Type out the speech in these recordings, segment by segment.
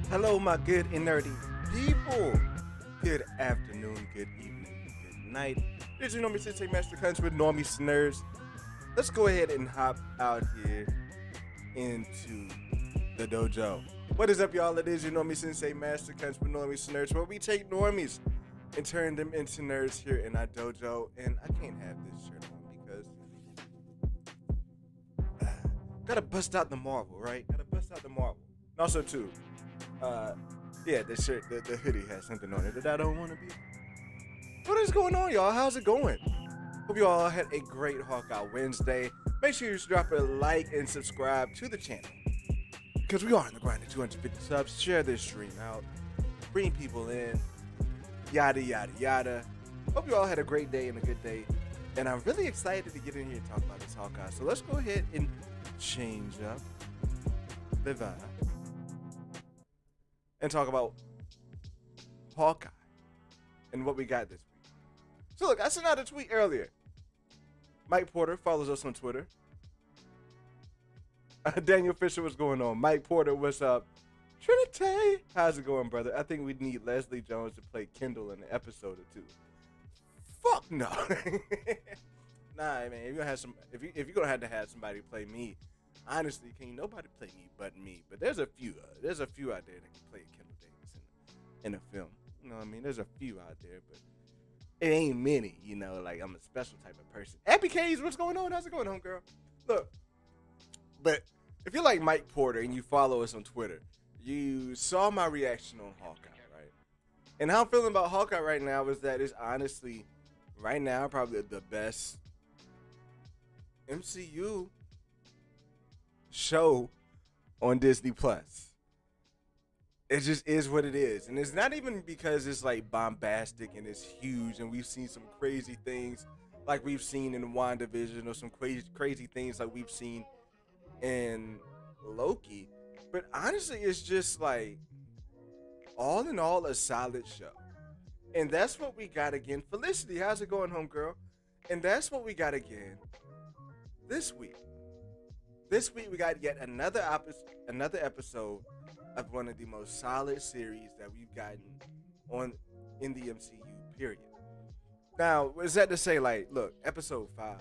Hello, my good and nerdy people. Good afternoon, good evening, good night. This is your Normie Sensei Master Cunts with Normies Nerds. Let's go ahead and hop out here into the dojo. What is up, y'all? It is your Normie Sensei Master Cunts with Normies Nerds, where we take normies and turn them into nerds here in our dojo. And I can't have this shirt on because gotta bust out the marble, right? Gotta bust out the marble. And also, too, uh, yeah, the shirt, the hoodie has something on it that I don't want to be. What is going on, y'all? How's it going? Hope you all had a great Hawkeye Wednesday. Make sure you drop a like and subscribe to the channel because we are on the grind at 250 subs. Share this stream out, bring people in, yada yada yada. Hope you all had a great day and a good day, and I'm really excited to get in here and talk about this Hawkeye. So let's go ahead and change up the vibe and talk about Hawkeye and what we got this week. So look, I sent out a tweet earlier. Mike Porter follows us on Twitter. Daniel Fisher, what's going on? Mike Porter, what's up? Trinity, how's it going, brother? I think we need Leslie Jones to play Kendall in an episode or two. Fuck no. Nah, man. If you're gonna have to have somebody play me, honestly, can't nobody play me but me. But there's a few out there that can play Kendall Davis in a film. You know what I mean? There's a few out there, but it ain't many. You know, like I'm a special type of person. Abby K's, what's going on? How's it going, homegirl? Look, but if you're like Mike Porter and you follow us on Twitter, you saw my reaction on Hawkeye, right? And how I'm feeling about Hawkeye right now is that it's honestly, right now, probably the best MCU show on Disney Plus. It just is what it is. And it's not even because it's like bombastic and it's huge and we've seen some crazy things like we've seen in WandaVision or some crazy things like we've seen in Loki. But honestly, it's just like all in all a solid show. And that's what we got again. Felicity, how's it going, homegirl? And that's what we got again this week. This week we got yet another episode of one of the most solid series that we've gotten on in the MCU, period. Now, is that to say, like, look, episode 5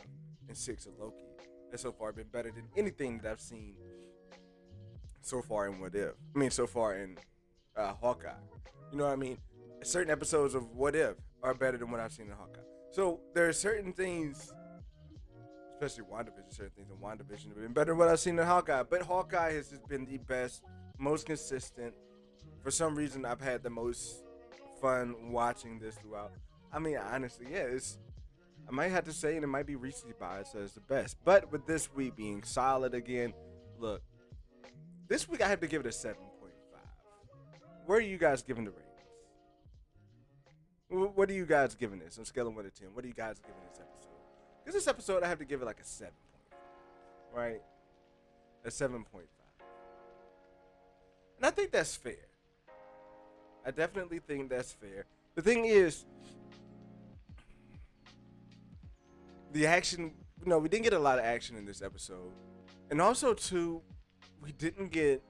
and 6 of Loki has so far been better than anything that I've seen so far in so far in Hawkeye. You know what I mean? Certain episodes of What If are better than what I've seen in Hawkeye. So there are certain things, especially WandaVision, certain things in WandaVision have been better than what I've seen in Hawkeye. But Hawkeye has just been the best, most consistent. For some reason, I've had the most fun watching this throughout. I mean, honestly, yeah, I might have to say, and it might be recency bias as the best. But with this week being solid again, look, this week I have to give it a 7.5. Where are you guys giving the ratings? What are you guys giving this on a scale of 1 to 10? What are you guys giving this episode? Because this episode, I have to give it like a 7.5, right? A 7.5. And I think that's fair. I definitely think that's fair. The thing is, the action, we didn't get a lot of action in this episode. And also, too, it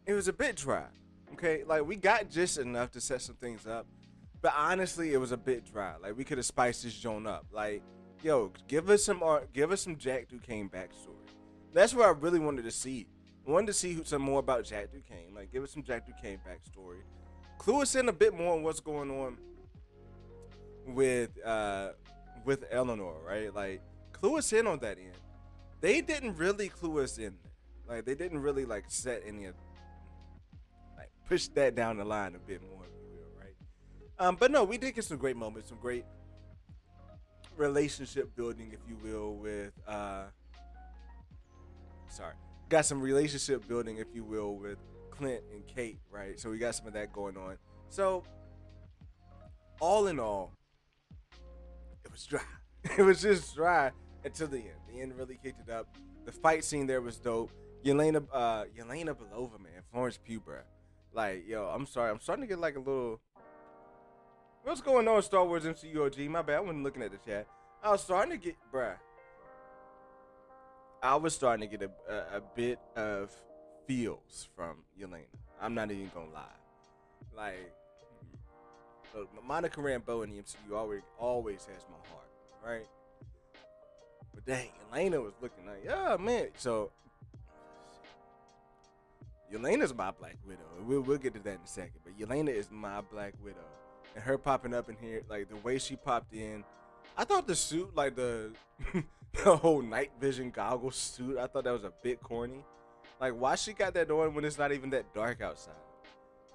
was a bit dry, okay? Like, we got just enough to set some things up. But honestly, it was a bit dry. Like, we could have spiced this joint up. Like, yo, give us some Jack Duquesne backstory. That's what I really wanted to see. I wanted to see some more about Jack Duquesne. Like, give us some Jack Duquesne backstory. Clue us in a bit more on what's going on with Eleanor, right? Like, clue us in on that end. They didn't really clue us in there. Like, they didn't really, like, set any of, like, push that down the line a bit more, if you will, right? But no, we did get some great moments, some great relationship building, if you will, got some relationship building, if you will, with Clint and Kate, right? So we got some of that going on. So, all in all, it was dry. It was just dry until the end. The end really kicked it up. The fight scene there was dope. Yelena Belova, man, Florence Pugh, bruh. Like, yo, I'm sorry. I'm starting to get like a little. What's going on, Star Wars MCU OG? My bad. I wasn't looking at the chat. I was starting to get, bruh. I was starting to get a bit of feels from Yelena. I'm not even gonna lie. Like, look, Monica Rambeau in the MCU always has my heart, right? But dang, Elena was looking like, yeah, man. So Yelena's my Black Widow. We'll get to that in a second. But Yelena is my Black Widow, and her popping up in here, like the way she popped in, I thought the suit, like the the whole night vision goggles suit, I thought that was a bit corny. Like, why she got that on when it's not even that dark outside?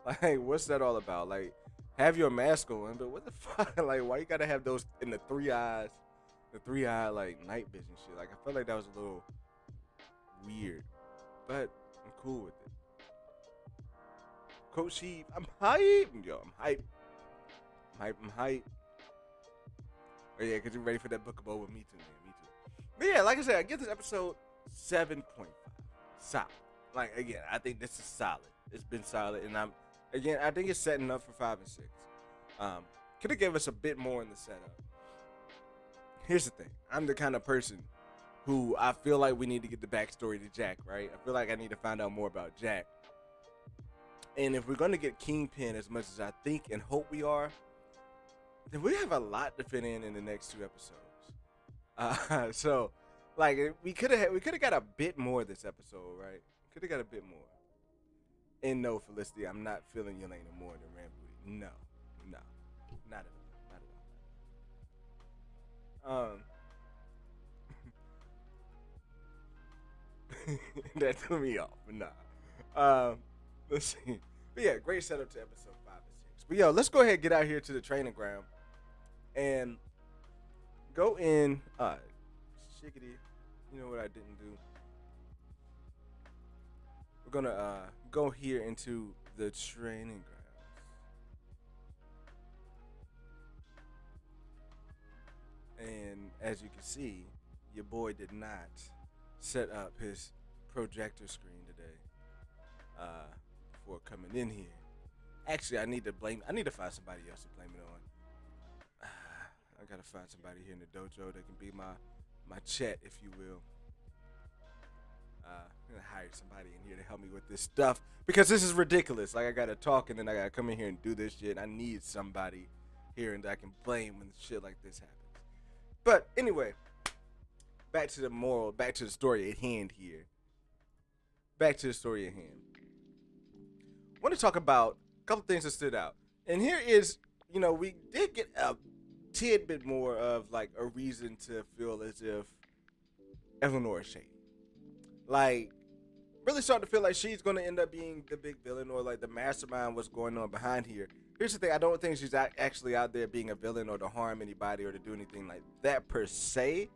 Like, what's that all about? Like, have your mask on, but what the fuck? Like, why you gotta have those in the three eyes, like night vision shit? Like, I felt like that was a little weird, but I'm cool with it. Coach Sheep, I'm hype. Yo, I'm hype. I'm hype. Oh yeah, cause you're ready for that book of Boba. Me too, man. Me too. But yeah, like I said, I give this episode 7.5. Solid. Like, again, I think this is solid. It's been solid, and I think it's setting up for 5 and 6. Could have gave us a bit more in the setup. Here's the thing. I'm the kind of person who I feel like we need to get the backstory to Jack, right? I feel like I need to find out more about Jack. And if we're going to get Kingpin as much as I think and hope we are, then we have a lot to fit in the next 2 episodes. So, like, we could have got a bit more this episode, right? Could have got a bit more. And no, Felicity, I'm not feeling Yelena more than Rambouillet. No, not at all. That threw me off, but nah. Let's see. But yeah, great setup to episode 5 and 6. But yo, let's go ahead and get out here to the training ground and go in. Shiggity. You know what I didn't do? We're gonna go here into the training grounds. And as you can see, your boy did not set up his projector screen today before coming in here. Actually, I need to find somebody else to blame it on. I gotta find somebody here in the dojo that can be my chat, if you will. I'm gonna hire somebody in here to help me with this stuff because this is ridiculous. Like, I gotta talk and then I gotta come in here and do this shit. I need somebody here and that I can blame when shit like this happens. But anyway, back to the story at hand here. Back to the story at hand. I want to talk about a couple things that stood out. And here is, we did get a tidbit more of like a reason to feel as if Eleanor is shady. Like, really starting to feel like she's going to end up being the big villain or like the mastermind what's going on behind here. Here's the thing. I don't think she's actually out there being a villain or to harm anybody or to do anything like that per se.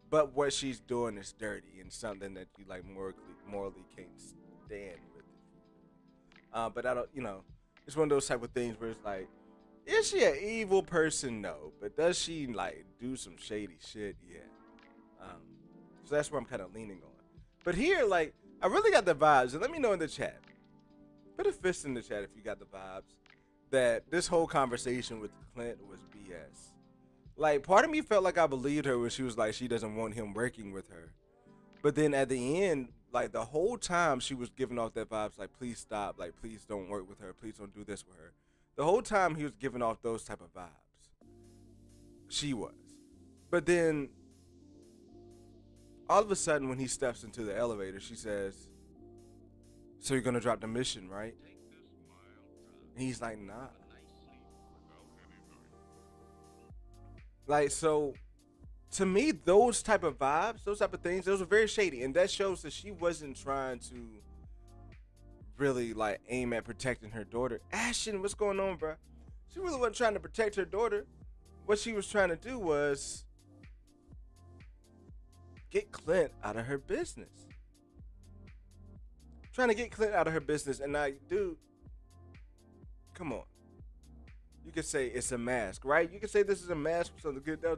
But what she's doing is dirty and something that you like morally can't stand with it. But I don't, it's one of those type of things where it's like, is she an evil person? No. But does she like do some shady shit? Yeah. So that's where I'm kind of leaning on. But here, like, I really got the vibes, and let me know in the chat. Put a fist in the chat if you got the vibes that this whole conversation with Clint was BS. Like, part of me felt like I believed her when she was like, she doesn't want him working with her. But then at the end, like, the whole time she was giving off that vibes, like, please stop, like, please don't work with her, please don't do this with her. The whole time he was giving off those type of vibes. She was. But then all of a sudden, when he steps into the elevator, she says, so you're going to drop the mission, right? And he's like, nah. Like, so, to me, those type of vibes, those type of things, those are very shady. And that shows that she wasn't trying to really, like, aim at protecting her daughter. Ashton, what's going on, bro? She really wasn't trying to protect her daughter. What she was trying to do was get Clint out of her business. Trying to get Clint out of her business. And now, dude, come on. You could say it's a mask, right? You could say this is a mask for something good. That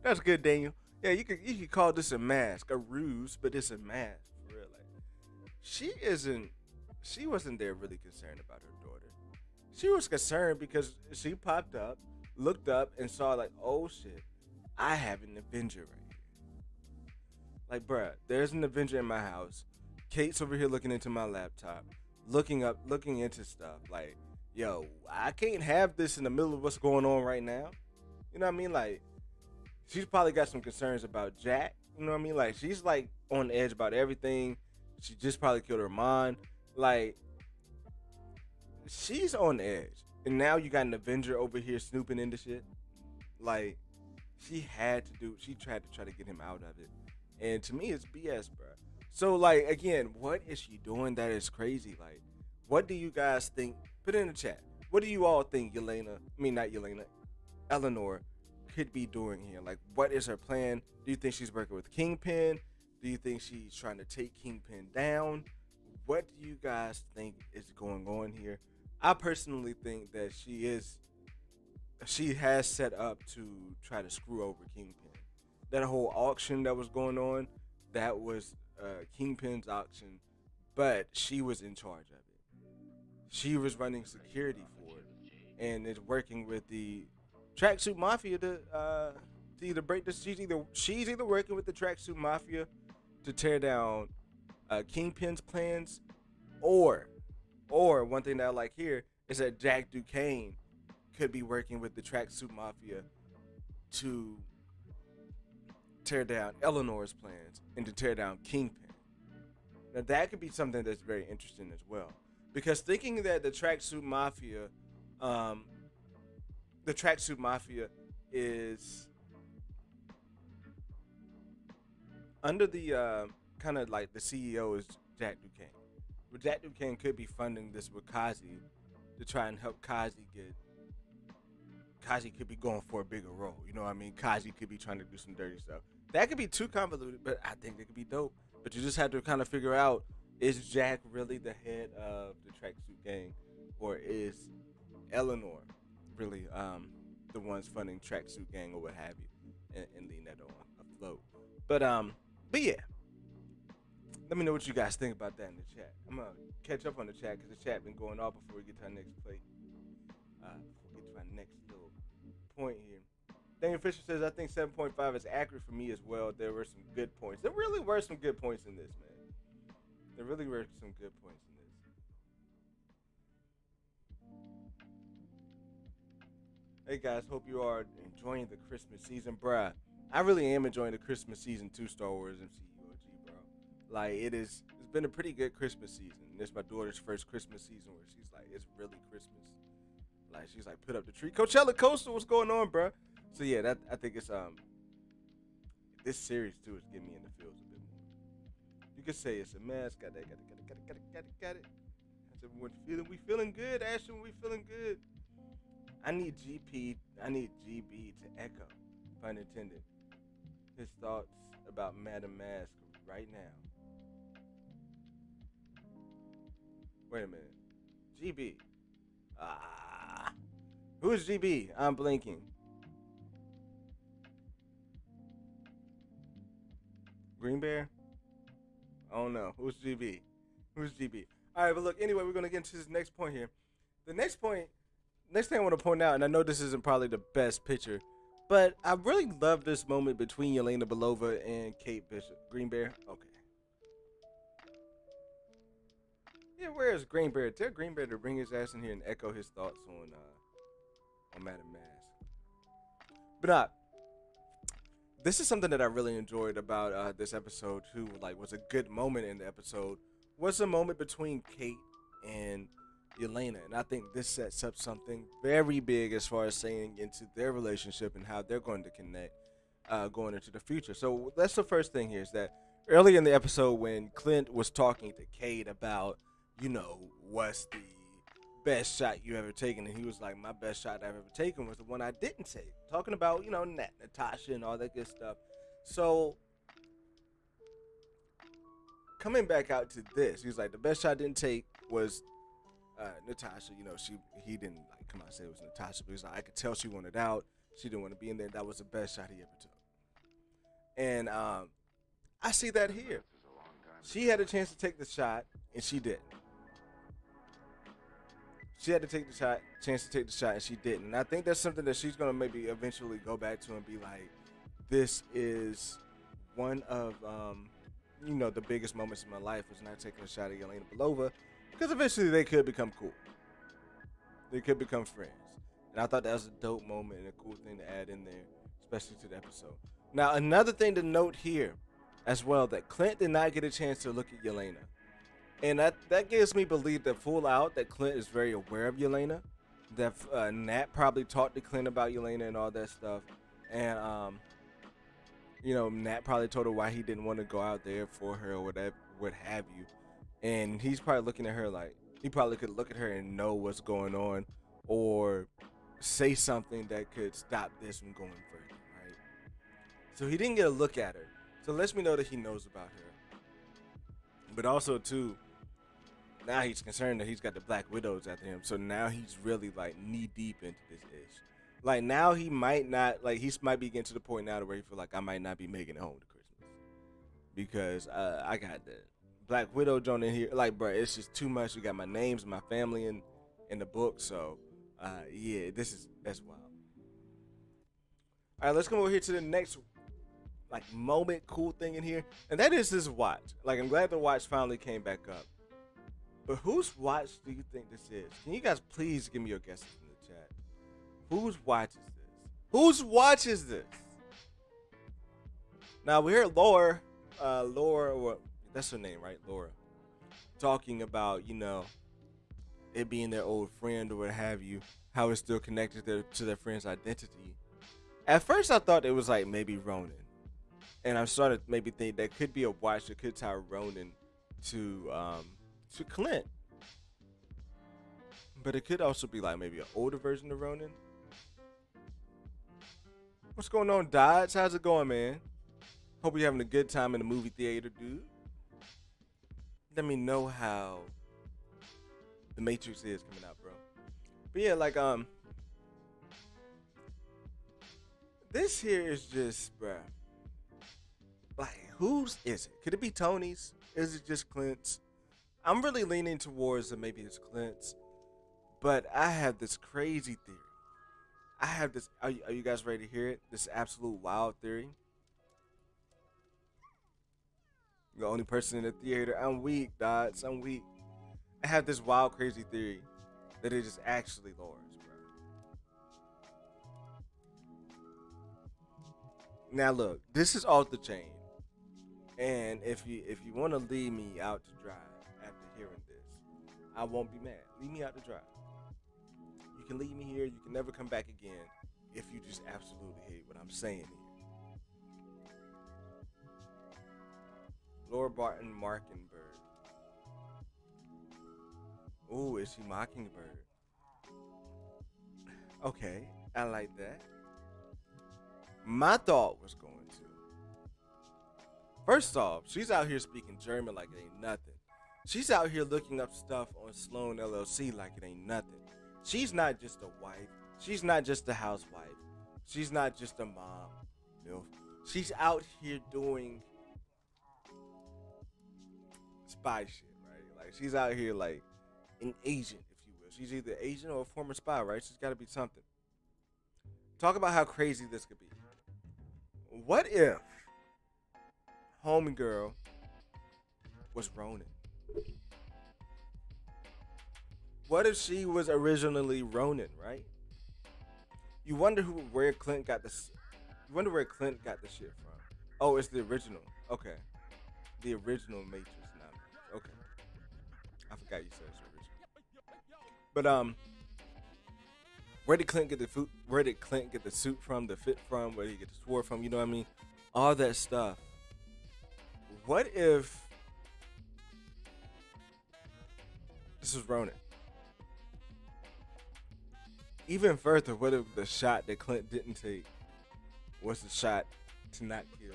was good, Daniel. Yeah, you could call this a mask, a ruse, but it's a mask for real. Like, she wasn't there really concerned about her daughter. She was concerned because she popped up, looked up, and saw like, oh shit, I have an Avenger right here. Like, bruh, there's an Avenger in my house. Kate's over here looking into my laptop. looking into stuff. Like, yo, I can't have this in the middle of what's going on right now. You know what I mean? Like, she's probably got some concerns about Jack. You know what I mean? Like, she's like on edge about everything. She just probably killed her mom. Like, she's on edge. And now you got an Avenger over here snooping into shit. Like, she tried to try to get him out of it. And to me, it's BS, bro. So, like, again, what is she doing that is crazy? Like, what do you guys think? Put it in the chat. What do you all think not Yelena, Eleanor could be doing here? Like, what is her plan? Do you think she's working with Kingpin? Do you think she's trying to take Kingpin down? What do you guys think is going on here? I personally think that she has set up to try to screw over Kingpin. That whole auction that was going on, that was Kingpin's auction, but she was in charge of it. She was running security for it, and is working with the Tracksuit Mafia to either break this. She's either working with the Tracksuit Mafia to tear down Kingpin's plans, or one thing that I like here is that Jack Duquesne could be working with the Tracksuit Mafia to tear down Eleanor's plans and to tear down Kingpin. Now that could be something that's very interesting as well, because thinking that the Tracksuit Mafia is under the kind of like the CEO is Jack Duquesne. But Jack Duquesne could be funding this with Kazi to try and help Kazi could be going for a bigger role. You know what I mean? Kazi could be trying to do some dirty stuff. That could be too convoluted, but I think it could be dope. But you just have to kind of figure out, is Jack really the head of the Tracksuit Gang, or is Eleanor really the ones funding Tracksuit Gang or what have you, and leading that on afloat? But yeah. Let me know what you guys think about that in the chat. I'm gonna catch up on the chat because the chat been going off before we get to our next plate. Before we get to our next little point here. Daniel Fisher says, I think 7.5 is accurate for me as well. There were some good points. There really were some good points in this, man. There really were some good points in this. Hey guys, hope you are enjoying the Christmas season, bruh. I really am enjoying the Christmas season too, Star Wars MCU OG, bro. Like, it's been a pretty good Christmas season. This is my daughter's first Christmas season where she's like, it's really Christmas. Like, she's like, put up the tree. Coachella Coastal, what's going on, bro? So yeah, that I think it's this series too is getting me in the feels a bit more. You could say it's a mess. Got it. I said, we feeling good, Ashton. We feeling good. I need GB to echo, pun intended, his thoughts about Madam Mask right now. Wait a minute. GB. Who is GB? I'm blinking. Green Bear? I don't know. Who's GB? All right, but look, anyway, we're going to get into this next point here. The next thing I want to point out, and I know this isn't probably the best picture, but I really love this moment between Yelena Belova and Kate Bishop. Green Bear? Okay. Yeah, where is Green Bear? Tell Green Bear to bring his ass in here and echo his thoughts on Madam Mask. But this is something that I really enjoyed about this episode too. Like, was a good moment in the episode. Was a moment between Kate and Yelena, and I think this sets up something very big as far as saying into their relationship and how they're going to connect going into the future. So that's the first thing here, is that early in the episode when Clint was talking to Kate about, you know, what's the best shot you ever taken, and he was like, my best shot I've ever taken was the one I didn't take, talking about, you know, Natasha and all that good stuff. So coming back out to this, he was like, the best shot I didn't take was Natasha. You know, he didn't like come out and say it was Natasha, but he's like, I could tell she wanted out, she didn't want to be in there. That was the best shot he ever took. And I see that here. She had a chance to take the shot and she didn't. She had to take the chance to take the shot, and she didn't. And I think that's something that she's gonna maybe eventually go back to and be like, this is one of you know, the biggest moments in my life was not taking a shot at Yelena Belova, because eventually they could become cool. They could become friends. And I thought that was a dope moment and a cool thing to add in there, especially to the episode. Now, another thing to note here as well, that Clint did not get a chance to look at Yelena. And that gives me belief that full out that Clint is very aware of Yelena. That Nat probably talked to Clint about Yelena and all that stuff. And, Nat probably told her why he didn't want to go out there for her or whatever, what have you. And he's probably looking at her like, he probably could look at her and know what's going on or say something that could stop this from going further, right? So he didn't get a look at her. So it lets me know that he knows about her. But also, too, now he's concerned that he's got the Black Widows after him. So now he's really, like, knee-deep into this ish. Like, now he might not, like, he might be getting to the point now where he feel like I might not be making it home to Christmas. Because I got the Black Widow joint in here. Like, bro, it's just too much. You got my names and my family in the book. So, yeah, that's wild. All right, let's come over here to the next like moment, cool thing in here, and that is this watch. Like, I'm glad the watch finally came back up. But whose watch do you think this is? Can you guys please give me your guesses in the chat? Whose watch is this? Whose watch is this? Now we heard Laura, well, that's her name, right? Laura, talking about it being their old friend or what have you, how it's still connected to their friend's identity. At first, I thought it was like maybe Ronan. And I started maybe think that could be a watch that could tie Ronan to Clint. But it could also be like maybe an older version of Ronan. What's going on, Dodge? How's it going, man? Hope you're having a good time in the movie theater, dude. Let me know how The Matrix is coming out, bro. But yeah, like this here is just, bruh. Like, whose is it? Could it be Tony's? Is it just Clint's? I'm really leaning towards that maybe it's Clint's. But I have this crazy theory. I have this. Are you guys ready to hear it? This absolute wild theory. The only person in the theater. I'm weak, Dots. I'm weak. I have this wild, crazy theory that it is actually Laura's, bro. Now look, this is off the chain. And if you want to leave me out to dry after hearing this, I won't be mad. Leave me out to dry. You can leave me here. You can never come back again if you just absolutely hate what I'm saying here. Laura Barton Mockingbird. Ooh, is she Mockingbird? Okay, I like that. My thought was going to. First off, she's out here speaking German like it ain't nothing. She's out here looking up stuff on Sloan LLC like it ain't nothing. She's not just a wife. She's not just a housewife. She's not just a mom. MILF. She's out here doing spy shit, right? Like, she's out here like an agent, if you will. She's either an agent or a former spy, right? She's got to be something. Talk about how crazy this could be. What if homegirl was Ronan? What if she was originally Ronan, right? You wonder where Clint got this. You wonder where Clint got the shit from. Oh, it's the original. Okay, the original Matrix. Now, okay, I forgot you said it's original. But where did Clint get the food? Where did Clint get the suit from? The fit from? Where did he get the sword from? You know what I mean? All that stuff. What if this was Ronan? Even further, what if the shot that Clint didn't take was the shot to not kill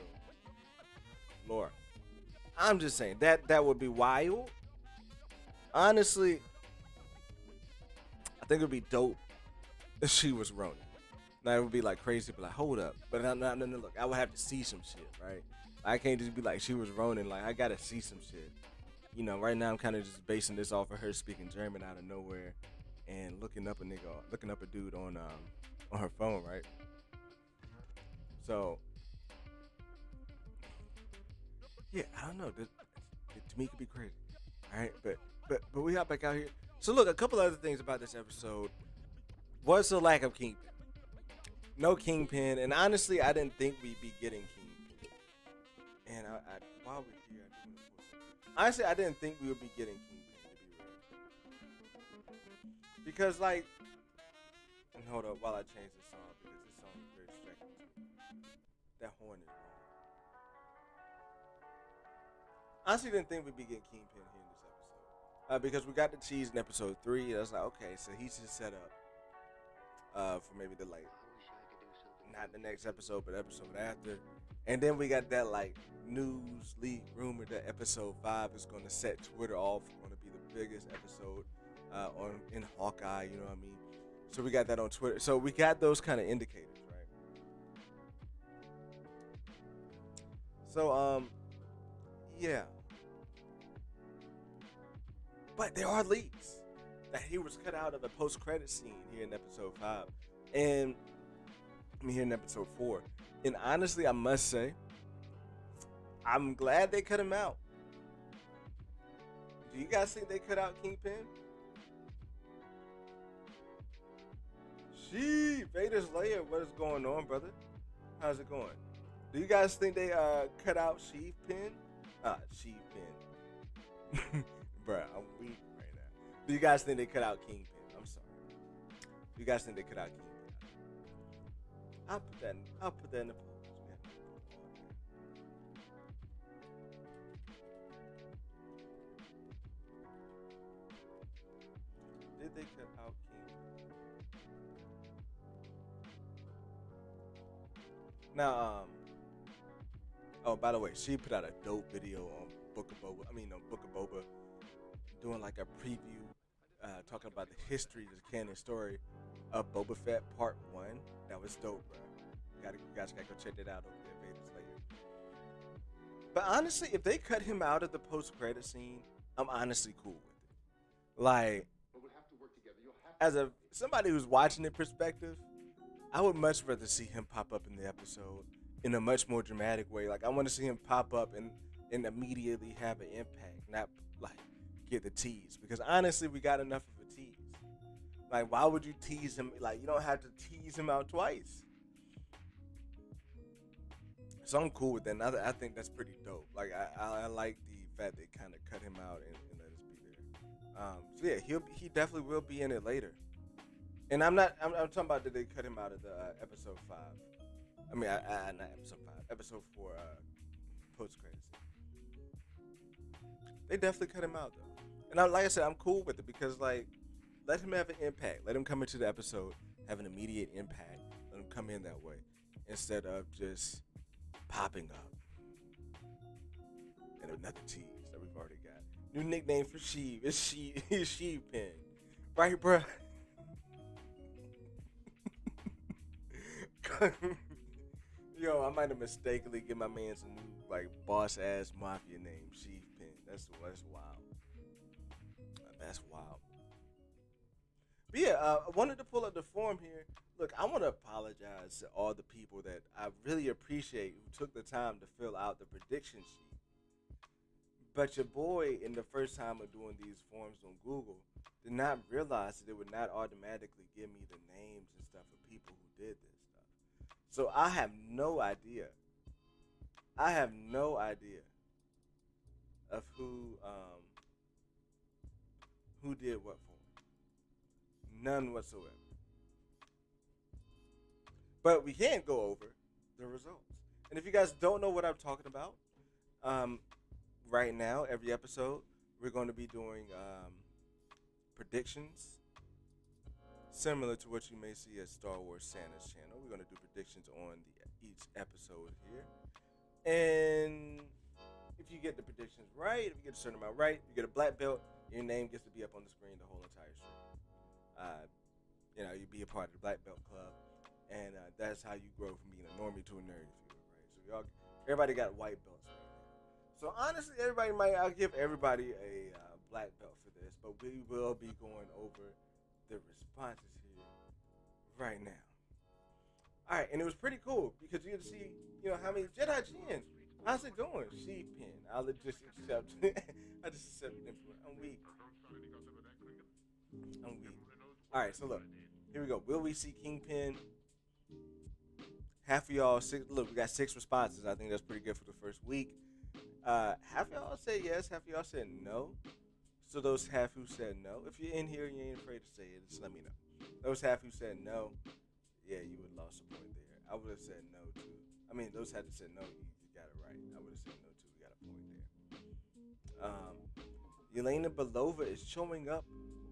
Laura? I'm just saying that would be wild. Honestly, I think it would be dope if she was Ronan. Now it would be like crazy, but like, hold up. But no, look, I would have to see some shit, right? I can't just be like she was Ronan. Like, I gotta see some shit. You know, right now I'm kind of just basing this off of her speaking German out of nowhere and looking up a dude on her phone, right? So yeah, I don't know. To me, it could be crazy, all right? But but we hop back out here. So look, a couple other things about this episode was the lack of Kingpin. No Kingpin, and honestly, I didn't think we'd be getting Kingpin. And while we're here, honestly, I didn't think we would be getting Kingpin, to be real. Because like, and hold up while I change this song because this song is very distracting. That horn is wrong. Honestly, didn't think we'd be getting Kingpin here in this episode because we got the cheese in episode 3. I was like, okay, so he's just set up for maybe the like, not the next episode, but episode after. And then we got that like news leak rumor that episode 5 is going to set Twitter off, going to be the biggest episode in Hawkeye. You know what I mean? So we got that on Twitter. So we got those kind of indicators, right? So yeah. But there are leaks that he was cut out of a post-credit scene here in episode 5. And here in episode 4. And honestly, I must say, I'm glad they cut him out. Do you guys think they cut out Kingpin? Gee, Vader's lair, what is going on, brother? How's it going? Do you guys think they cut out Sheath Pin? Sheath Pin. Bruh, I'm weak right now. Do you guys think they cut out Kingpin? I'm sorry. Do you guys think they cut out Kingpin? I'll put that in the post. Did they cut out Kingpin? Now, oh, by the way, she put out a dope video on Book of Boba doing like a preview, talking about the history, the canon story of Boba Fett Part 1. That was dope, bro. You guys gotta go check that out over there, Vader's later. But honestly, if they cut him out of the post-credit scene, I'm honestly cool with it. Like, as somebody who's watching it perspective, I would much rather see him pop up in the episode in a much more dramatic way. Like, I want to see him pop up and immediately have an impact, not like get the tease. Because honestly, we got enough of a tease. Like, why would you tease him? Like, you don't have to tease him out twice. So I'm cool with that. And I think that's pretty dope. Like, I like the fact they kind of cut him out and let us be there. So yeah, he definitely will be in it later. And I'm talking about that they cut him out of the episode 5. I mean, not episode 5, episode 4 post-credits. They definitely cut him out though. And like I said, I'm cool with it because like, let him have an impact. Let him come into the episode, have an immediate impact. Let him come in that way instead of just popping up. And another tease that we've already got. New nickname for Sheev is Sheev Pin, right, bruh? Yo, I might have mistakenly give my man some new like boss ass mafia name, Sheath Pin. That's wild. That's wild. But yeah, I wanted to pull up the form here. Look, I want to apologize to all the people that I really appreciate who took the time to fill out the prediction sheet. But your boy, in the first time of doing these forms on Google, did not realize that it would not automatically give me the names and stuff of people who did this stuff. So I have no idea. I have no idea of who did what for. None whatsoever. But we can go over the results. And if you guys don't know what I'm talking about, right now, every episode, we're going to be doing predictions similar to what you may see at Star Wars Santa's channel. We're going to do predictions on each episode here. And if you get the predictions right, if you get a certain amount right, you get a black belt, your name gets to be up on the screen the whole entire stream. You be a part of the Black Belt Club, and that's how you grow from being a normie to a nerd, if you will, right? So everybody got white belts right now. So honestly, I'll give everybody a black belt for this, but we will be going over the responses here right now. All right, and it was pretty cool because you get to see, how many Jedi Gens. How's it going? Sheep Pin. I'll just accept. I just accept input. I'm weak. All right, so look, here we go. Will we see Kingpin? Half of y'all, look, we got 6 responses. I think that's pretty good for the first week. Half of y'all said yes, half of y'all said no. So those half who said no, if you're in here and you ain't afraid to say it, just let me know. Those half who said no, yeah, you would have lost a point there. I would have said no too. I mean, those had to say no, you got it right. I would have said no too. We got a point there. Yelena Belova is showing up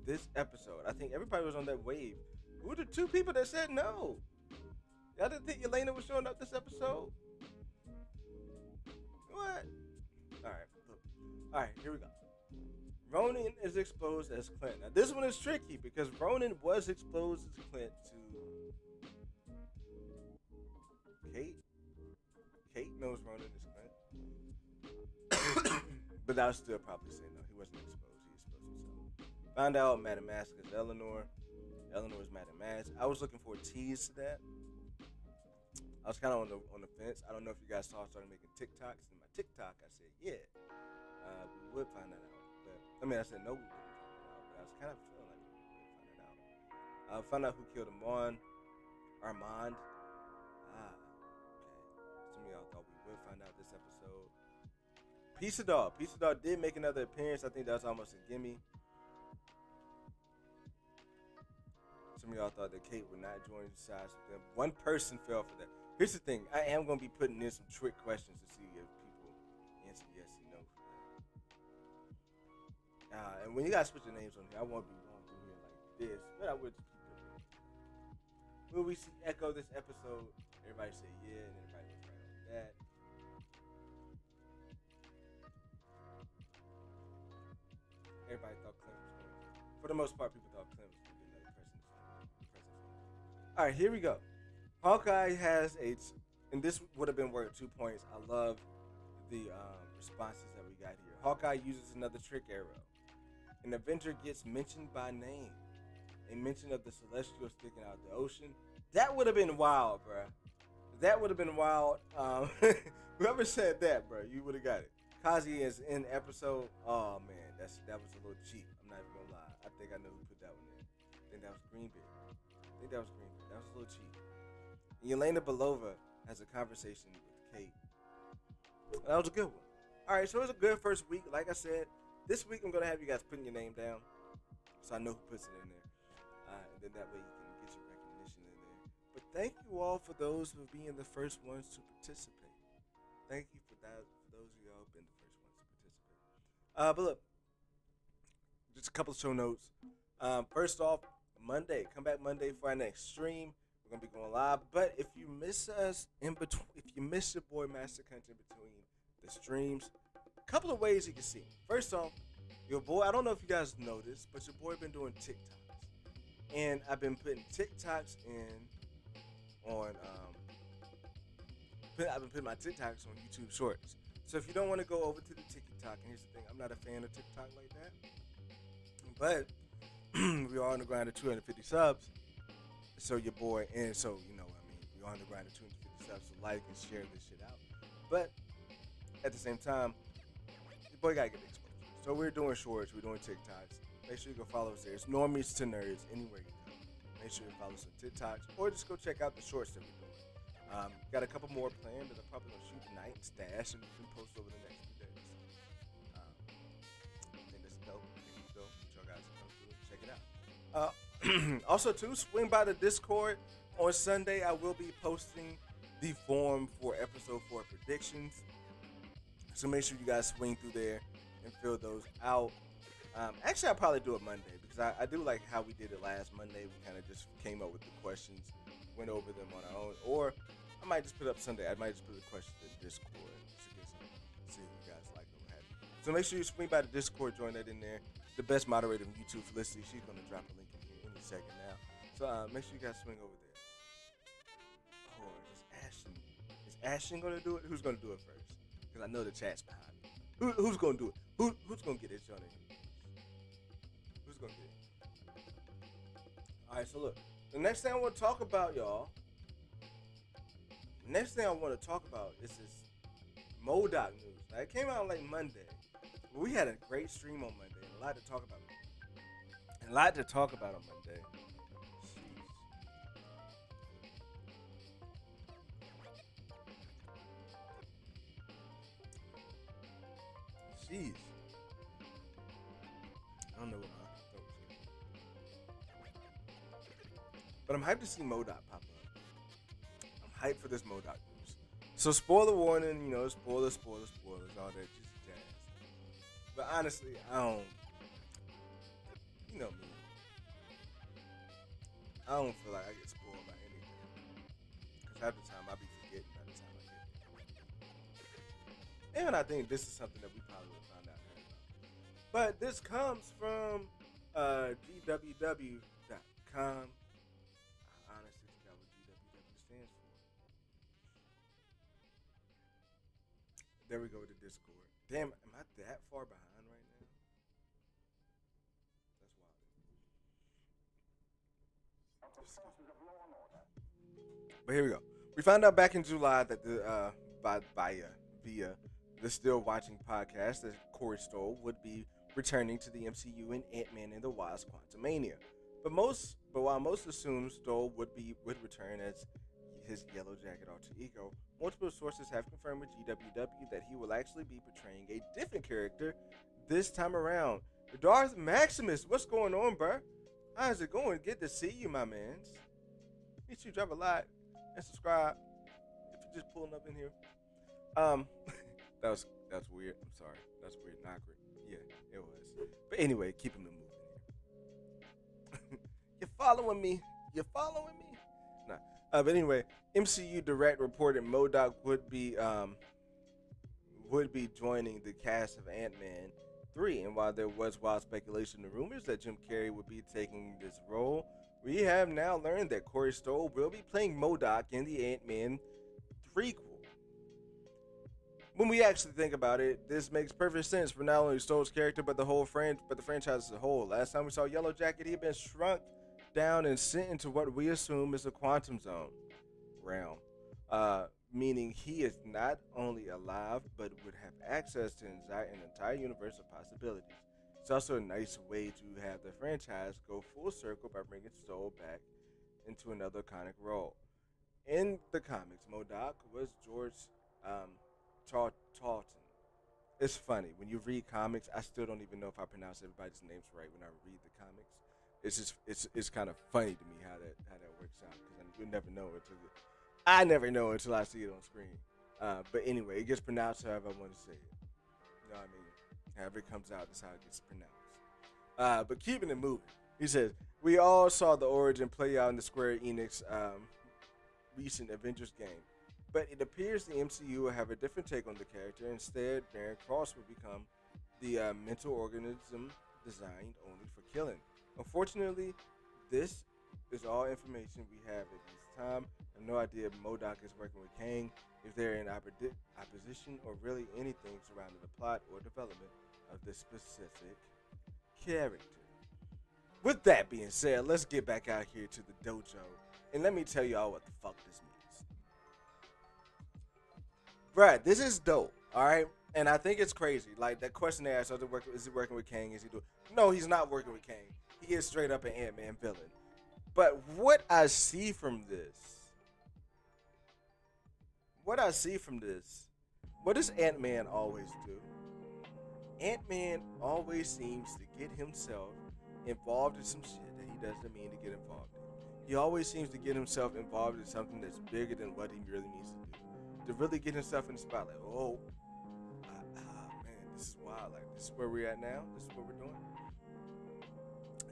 this episode. I think everybody was on that wave. Who were the 2 people that said no? Y'all didn't think Yelena was showing up this episode? What? Alright, here we go. Ronan is exposed as Clint. Now, this one is tricky because Ronan was exposed as Clint to Kate. Kate knows Ronan is Clint. But I'll still probably say no. He wasn't exposed. He exposed himself. Found out Madam Mask is Eleanor. Eleanor is Madam Mask. I was looking for a tease to that. I was kind of on the fence. I don't know if you guys saw I started making TikToks. In my TikTok, I said, yeah, we would find that out. But I mean, I said no, we wouldn't find that out. But I was kind of feeling like we would find that out. Found out who killed Armand. Okay. Some of y'all thought we would find out this episode. Pizza Dog. Pizza Dog did make another appearance. I think that was almost a gimme. Some of y'all thought that Kate would not join sides with them. One person fell for that. Here's the thing. I am going to be putting in some trick questions to see if people answer yes and no for that. And when you guys put your names on here, I won't be going through here like this, but I would just keep it real. Will we see Echo this episode? Everybody say yeah, and everybody was right on that. Everybody thought Clint was going to. For the most part, people thought Clint was going to be another person. All right, here we go. Hawkeye has and this would have been worth 2 points. I love the responses that we got here. Hawkeye uses another trick arrow. An Avenger gets mentioned by name. A mention of the Celestial sticking out the ocean. That would have been wild, bro. That would have been wild. Whoever said that, bro, you would have got it. Kazi is in episode. Oh man, that was a little cheap. I'm not even gonna lie. I think I know who put that one in. I think that was Greenberg. That was a little cheap. Yelena Belova has a conversation with Kate. That was a good one. All right, so it was a good first week. Like I said, this week I'm gonna have you guys putting your name down, so I know who puts it in there, and then that way you can get your recognition in there. But thank you all for those who being the first ones to participate. Thank you for that. For those of y'all who've been the first ones to participate. But look, just a couple of show notes. First off, Monday, come back Monday for our next stream. We're gonna be going live. But if you miss us in between, if you miss your boy Master Country in between the streams, a couple of ways you can see. First off, your boy, I don't know if you guys noticed, but your boy been doing TikToks, and I've been putting TikToks on I've been putting my TikToks on YouTube Shorts. So if you don't want to go over to the TikTok, and here's the thing, I'm not a fan of TikTok like that, but we are on the grind of 250 subs. So your boy, and so you know what I mean, we're on the grind of 250 subs, so like and share this shit out. But at the same time, your boy gotta get exposure. So we're doing shorts, we're doing TikToks. Make sure you go follow us there. It's Normies to Nerds, anywhere you go. Make sure you follow us on TikToks, or just go check out the shorts that we're doing. Got a couple more planned that I'm probably gonna shoot tonight, stash, and post over the next few days. I think that's dope. I think it's dope. Y'all guys can come through and check it out. Also, too, swing by the Discord on Sunday. I will be posting the form for episode 4 predictions. So make sure you guys swing through there and fill those out. Actually, I'll probably do it Monday because I do like how we did it last Monday. We kind of just came up with the questions, went over them on our own. Or I might just put up Sunday. I might just put the questions in Discord to get some, see if you guys like them. So make sure you swing by the Discord, join that in there. The best moderator on YouTube, Felicity, she's going to drop a link in here any second now. So make sure you guys swing over there. Oh, is Ashton? Is Ashton going to do it? Who's going to do it first? Because I know the chat's behind me. Who's going to do it? Who's going to get it, Johnny? Who's going to get it? All right, so look. The next thing I want to talk about, y'all. Next thing I want to talk about is this MODOK news. Now, it came out like Monday. We had a great stream on Monday and a lot to talk about. And A lot to talk about on Monday. Jeez. I don't know what my throat was. But I'm hyped to see MODOK pop up. I'm hyped for this MODOK news. So spoiler warning, spoilers, all that just jazz. But honestly, I don't, you know me. I don't feel like I get spoiled by anything. Because half the time I be forgetting by the time I get there. And I think this is something that we probably will find out later. But this comes from GWW.com. I honestly forgot what GWW stands for. There we go with the Discord. Damn, am I that far behind right now? That's wild. But here we go. We found out back in July that via the Still Watching podcast that Corey Stoll would be returning to the MCU in Ant-Man and the Wasp: Quantumania. But while most assumed Stoll would return as his Yellow Jacket alter ego, multiple sources have confirmed with GWW that he will actually be portraying a different character this time around. Darth Maximus, what's going on, bruh? How's it going? Good to see you, my mans. Make sure you drop a like and subscribe if you're just pulling up in here. That's weird. I'm sorry. That's weird. Not great. Yeah, it was. But anyway, keeping the moving here. You're following me. Nah. But anyway, MCU Direct reported MODOK would be joining the cast of Ant-Man 3, and while there was wild speculation and rumors that Jim Carrey would be taking this role, we have now learned that Corey Stoll will be playing MODOK in the Ant-Man threequel. When we actually think about it, this makes perfect sense for not only Stoll's character but the franchise as a whole. Last time we saw Yellow Jacket, he had been shrunk down and sent into what we assume is a quantum zone realm, meaning he is not only alive but would have access to an entire universe of possibilities. It's also a nice way to have the franchise go full circle by bringing Stoll back into another iconic role. In the comics, MODOK was George Talton. It's funny when you read comics. I still don't even know if I pronounce everybody's names right when I read the comics. It's kind of funny to me how that works out because you never know I never know until I see it on screen. But anyway, it gets pronounced however I want to say it. You know what I mean? However it comes out, that's how it gets pronounced. But keeping it moving, he says, we all saw the origin play out in the Square Enix recent Avengers game. But it appears the MCU will have a different take on the character. Instead, Darren Cross will become the mental organism designed only for killing. Unfortunately, this is all information we have at this time. I have no idea if MODOK is working with Kang, if they're in opposition, or really anything surrounding the plot or development of this specific character. With that being said, let's get back out here to the dojo, and let me tell y'all what the fuck this means. Bruh, this is dope, alright? And I think it's crazy. Like, that question they asked, is he working with Kang? No, he's not working with Kang. He is straight up an Ant-Man villain. But what I see from this, what does Ant-Man always do? Ant-Man always seems to get himself involved in some shit that he doesn't mean to get involved in. He always seems to get himself involved in something that's bigger than what he really needs to do. To really get himself in the spotlight. Oh, man, this is wild. Like, this is where we're at now. This is what we're doing.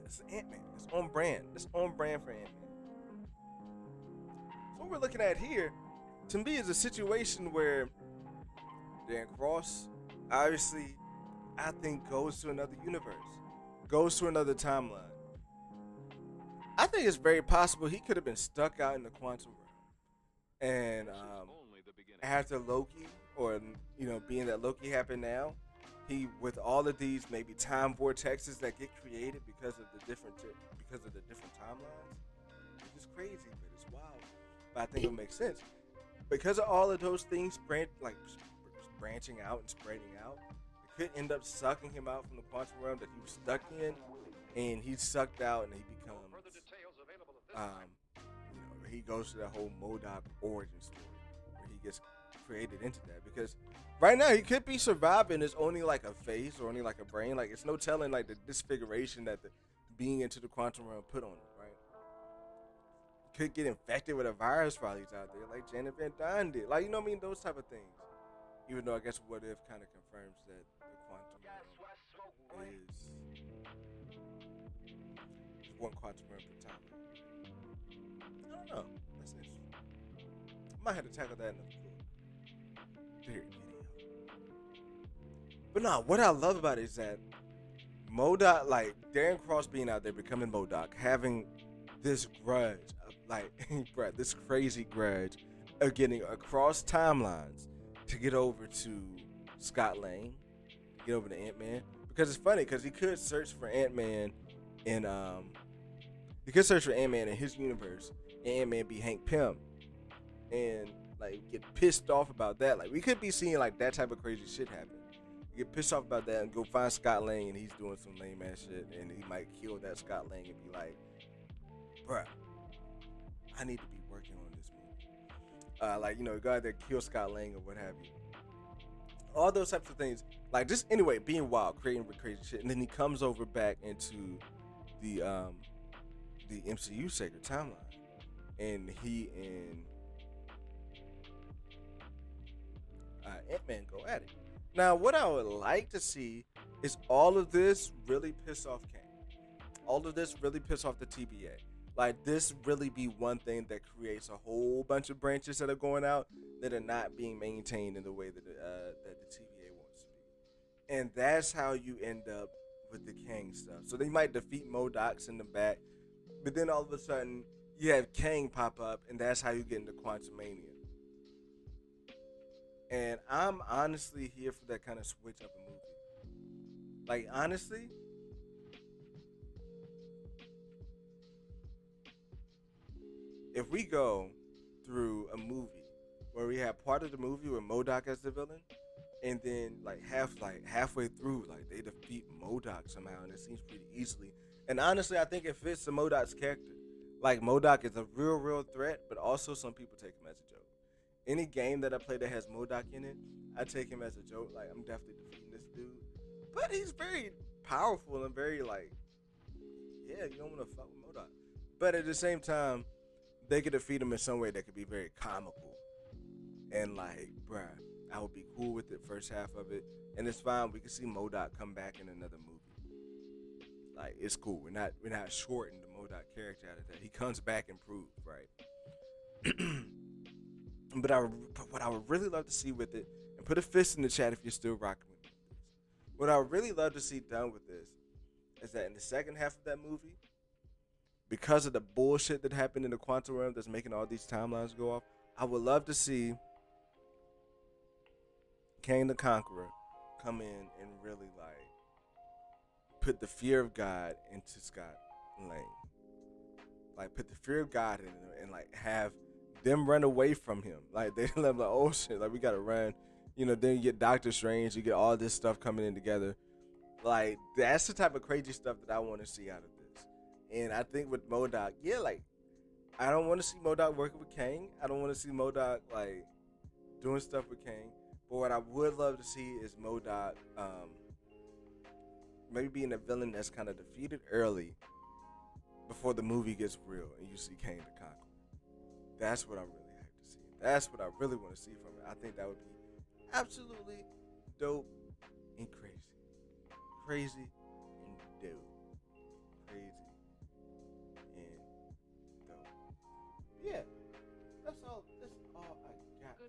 It's Ant-Man. It's on brand. It's on brand for Ant-Man. So what we're looking at here, to me, is a situation where Darren Cross, obviously, I think goes to another universe. Goes to another timeline. I think it's very possible he could have been stuck out in the quantum realm. And after Loki, or being that Loki happened now, he, with all of these maybe time vortexes that get created because of the different timelines, it's just crazy, but it's wild. But I think it makes sense because of all of those things branching out and spreading out. It could end up sucking him out from the quantum realm that he was stuck in, and he's sucked out, and he becomes, he goes to that whole MODOK origin story where he gets created into that, because right now he could be surviving as only like a face or only like a brain. Like, it's no telling like the disfiguration that the being into the quantum realm put on him, right? Could get infected with a virus while he's out there, like Janet Van Dyne did. Like, you know what I mean? Those type of things. Even though I guess What If kind of confirms that the quantum realm is one quantum realm per time. I don't know. That's interesting. I might have to tackle that in the video. But no, what I love about it is that MODOK, like Darren Cross being out there, becoming MODOK, having this grudge, like, bruh, this crazy grudge of getting across timelines to get over to Scott Lang, get over to Antman. Because it's funny, because he could search for Antman in his universe, and Antman be Hank Pym, and like get pissed off about that. Like, we could be seeing like that type of crazy shit happen. You get pissed off about that and go find Scott Lang, and he's doing some lame ass shit, and he might kill that Scott Lang and be like, bruh, I need to be working on this movie. Go out there, kill Scott Lang or what have you. All those types of things. Like, just anyway, being wild, creating crazy shit. And then he comes over back into the MCU sacred timeline. And he and Ant-Man go at it. Now, what I would like to see is all of this really piss off Kang. All of this really piss off the TVA. Like, this really be one thing that creates a whole bunch of branches that are going out that are not being maintained in the way that the TVA wants to be. And that's how you end up with the Kang stuff. So they might defeat MODOKs in the back, but then all of a sudden you have Kang pop up, and that's how you get into Quantumania. And I'm honestly here for that kind of switch up a movie. Like, honestly, if we go through a movie where we have part of the movie with MODOK as the villain, and then like halfway through, like they defeat MODOK somehow, and it seems pretty easily. And honestly, I think it fits the MODOK's character. Like, MODOK is a real threat, but also some people take him as a joke. Any game that I play that has MODOK in it, I take him as a joke. Like, I'm definitely defeating this dude. But he's very powerful and very like, yeah, you don't want to fuck with MODOK. But at the same time, they could defeat him in some way that could be very comical. And like, bruh, I would be cool with the first half of it. And it's fine. We can see MODOK come back in another movie. Like, it's cool. We're not shorting the MODOK character out of that. He comes back improved, right? But what I would really love to see with it, and put a fist in the chat if you're still rocking with me. What I would really love to see done with this is that in the second half of that movie, because of the bullshit that happened in the quantum realm that's making all these timelines go off, I would love to see Kang the Conqueror come in and really like put the fear of God into Scott Lang. Like, put the fear of God in him and like have them run away from him. Like, they let him like, oh shit, like we gotta run. Then you get Doctor Strange, you get all this stuff coming in together. Like, that's the type of crazy stuff that I want to see out of this. And I think with MODOK, yeah, like, I don't want to see MODOK working with Kang. I don't want to see MODOK like doing stuff with Kang. But what I would love to see is MODOK maybe being a villain that's kind of defeated early before the movie gets real and you see Kang the Conqueror. That's what I really have to see. That's what I really want to see from it. I think that would be absolutely dope and crazy. Crazy and dope. Crazy and dope. Yeah. That's all I got for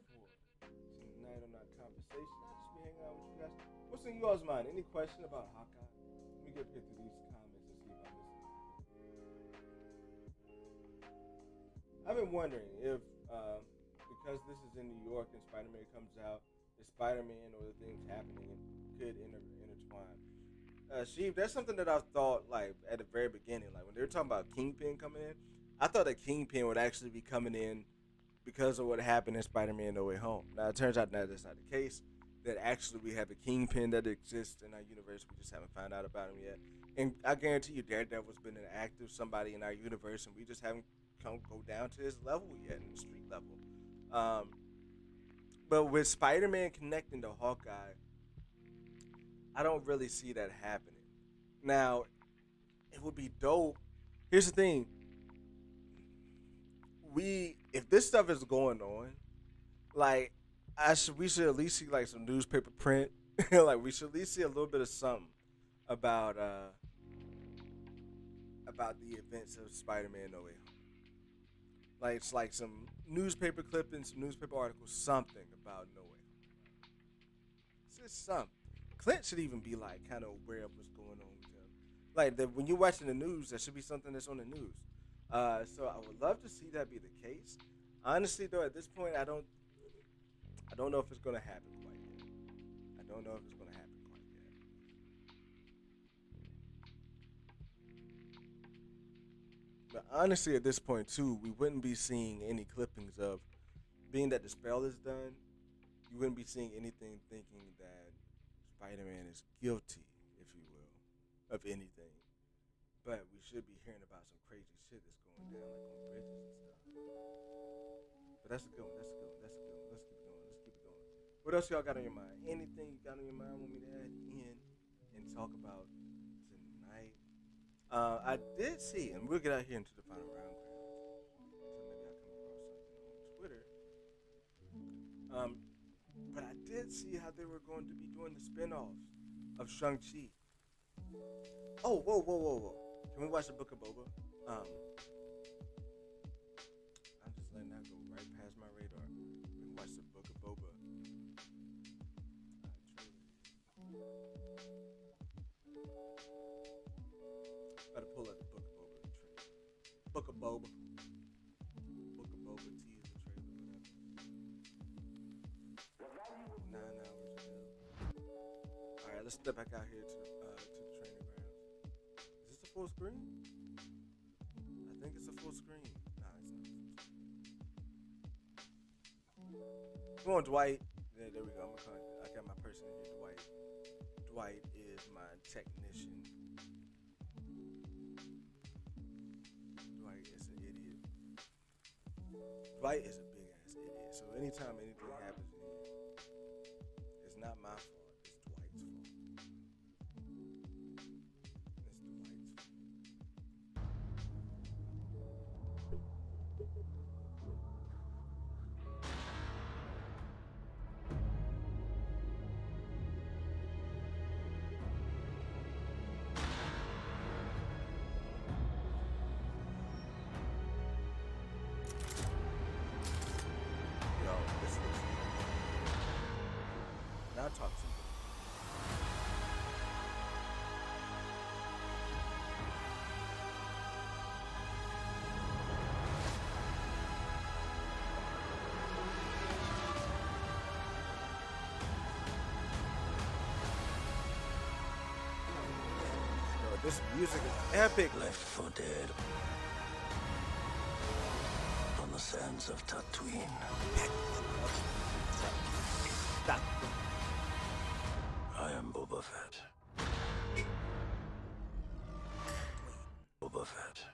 tonight on our conversation. I'll just be hanging out with you guys. What's in y'all's mind? Any question about Hawkeye? Let me get through these comments and see if I missed anything. I've been wondering if, because this is in New York and Spider-Man comes out, is Spider-Man or the things happening could intertwine. Sheev, that's something that I thought, like, at the very beginning. Like, when they were talking about Kingpin coming in, I thought that Kingpin would actually be coming in because of what happened in Spider-Man No Way Home. Now, it turns out that that's not the case. that actually we have a kingpin that exists in our universe. We just haven't found out about him yet. And I guarantee you, Daredevil's been an active somebody in our universe, and we just haven't come go down to his level yet, in the street level. Um, but with Spider-Man connecting to Hawkeye, I don't really see that happening. Now, it would be dope. Here's the thing: if this stuff is going on, like we should at least see like some newspaper print. Like we should at least see a little bit of something about about the events of Spider-Man No Way Home. Like it's like some newspaper clippings, some newspaper articles, something about No Way Home. It's just something. Clint should even be like kind of aware of what's going on with him. Like when you're watching the news, there should be something that's on the news. So I would love to see that be the case. Honestly, though, at this point, I don't know if it's gonna happen quite yet. I don't know if it's gonna happen quite yet. But honestly, at this point too, we wouldn't be seeing any clippings of, being that the spell is done. You wouldn't be seeing anything thinking that Spider-Man is guilty, if you will, of anything. But we should be hearing about some crazy shit that's going down, like on bridges and stuff. But that's a good one. That's a good one. That's a good one. Let's keep it going. Let's keep it going. What else y'all got on your mind? Anything you got on your mind want me to add in and talk about tonight? I did see, and we'll get out here into the final round crowds. So maybe I come across something on Twitter. But I did see how they were going to be doing the spin-offs of Shang-Chi. Oh, whoa. Can we watch the Book of Boba? I'm just letting that go right past my radar. We can watch the Book of Boba. Gotta pull up the Book of Boba trailer. Book of Boba. Book of Boba teaser trailer, whatever. 9 hours ago. Alright, let's step back out here to the training grounds. Is this a full screen? I think it's a full screen. Nah, it's not. Come on, Dwight. Yeah, there we go. I got my person in here, Dwight. Dwight is my technician. Dwight is an idiot. Dwight is a big ass idiot. So anytime anything happens in here, it's not my fault. It's Dwight's fault. It's Dwight's fault. Yo, this looks. Now talk to me. Yo, this music is epic. Left for dead on the sands of Tatooine. Stop. I am Boba Fett. Boba Fett.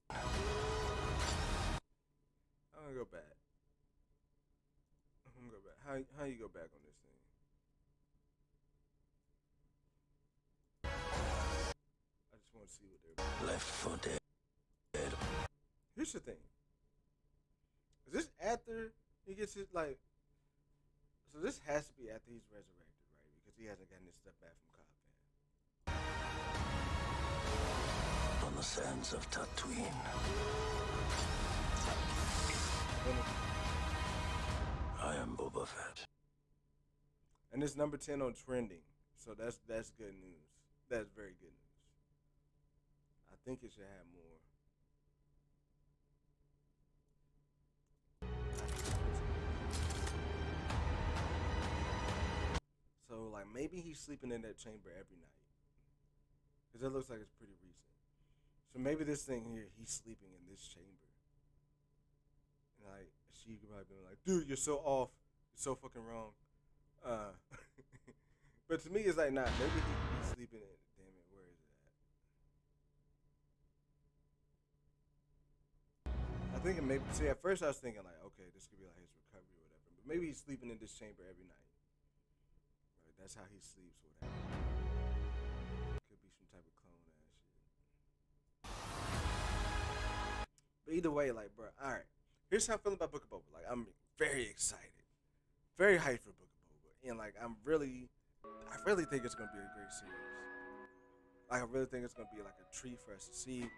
I'm gonna go back. How you go back on this thing? I just want to see what they're. Left for dead. Here's the thing. Is this after he gets his like? So this has to be after he's resurrected, right? Because he hasn't gotten his stuff back from Cobb. On the sands of Tatooine. I am Boba Fett. And it's number 10 on trending, so that's good news. That's very good news. I think it should have more. So like maybe he's sleeping in that chamber every night, because it looks like it's pretty recent. So maybe this thing here, he's sleeping in this chamber. And like she could probably be like, dude, you're so off, you're so fucking wrong. Uh, but to me, it's like, nah, maybe he could be sleeping in. Damn it, where is it at? I think it maybe. See, at first I was thinking like, okay, this could be like his recovery or whatever. But maybe he's sleeping in this chamber every night. Right? That's how he sleeps or whatever. Could be some type of clone ass shit. But either way, like, bro, all right. Here's how I feel about Book of Boba. Like, I'm very excited, very hyped for Book of Boba, and like, I really think it's gonna be a great series. Like, I really think it's gonna be like a treat for us to see.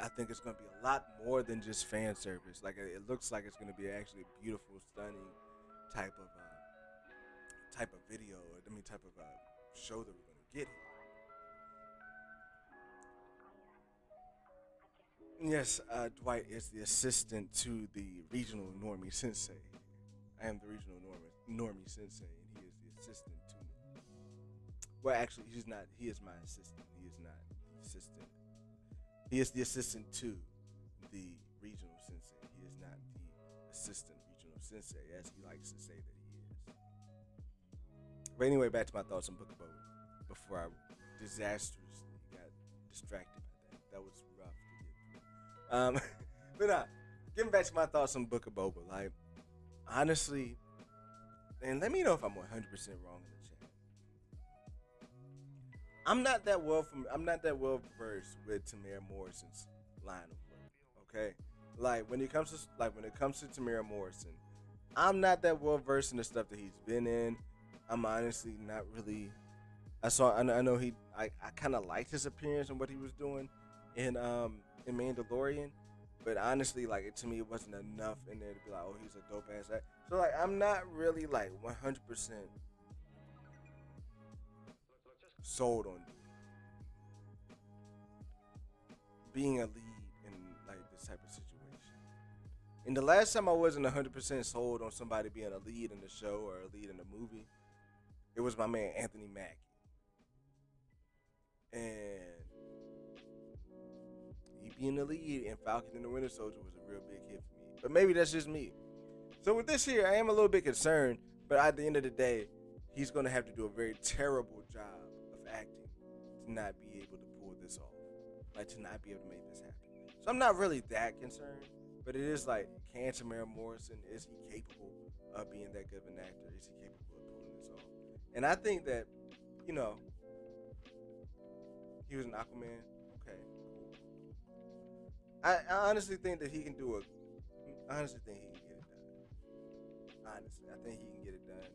I think it's gonna be a lot more than just fan service. Like, it looks like it's gonna be actually a beautiful, stunning type of video. I mean, type of show that we're gonna get here. Yes, Dwight is the assistant to the regional Normie Sensei. I am the regional Normie Sensei, and he is the assistant to me. Well, actually, he's not. He is my assistant. He is not the assistant. He is the assistant to the regional sensei. He is not the assistant regional sensei, as he likes to say that he is. But anyway, back to my thoughts on Book of Boba before I disastrously got distracted by that. That was rough to get through. But getting back to my thoughts on Book of Boba, like, honestly, and let me know if I'm 100% wrong in the chat. I'm not that well versed with Tamara Morrison's line of work. Okay, like when it comes to Tamara Morrison, I'm not that well versed in the stuff that he's been in. I'm honestly not really. I know I kind of liked his appearance and what he was doing in Mandalorian, but honestly, like, to me, it wasn't enough in there to be like, oh, he's a dope ass actor. So like, I'm not really like 100% sold on being a lead in like this type of situation. And the last time I wasn't 100% sold on somebody being a lead in the show or a lead in the movie, it was my man Anthony Mackie. And he being the lead in Falcon and the Winter Soldier was a real big hit for me. But maybe that's just me. So with this here, I am a little bit concerned, but at the end of the day, he's going to have to do a very terrible job of acting to not be able to pull this off. Like, to not be able to make this happen. So I'm not really that concerned, but it is like, can Tamara Morrison, is he capable of being that good of an actor? Is he capable of pulling this off? And I think that, you know, he was an Aquaman. Okay, cool. I honestly think that he can do I honestly think he can get it done. Honestly, I think he can get it done.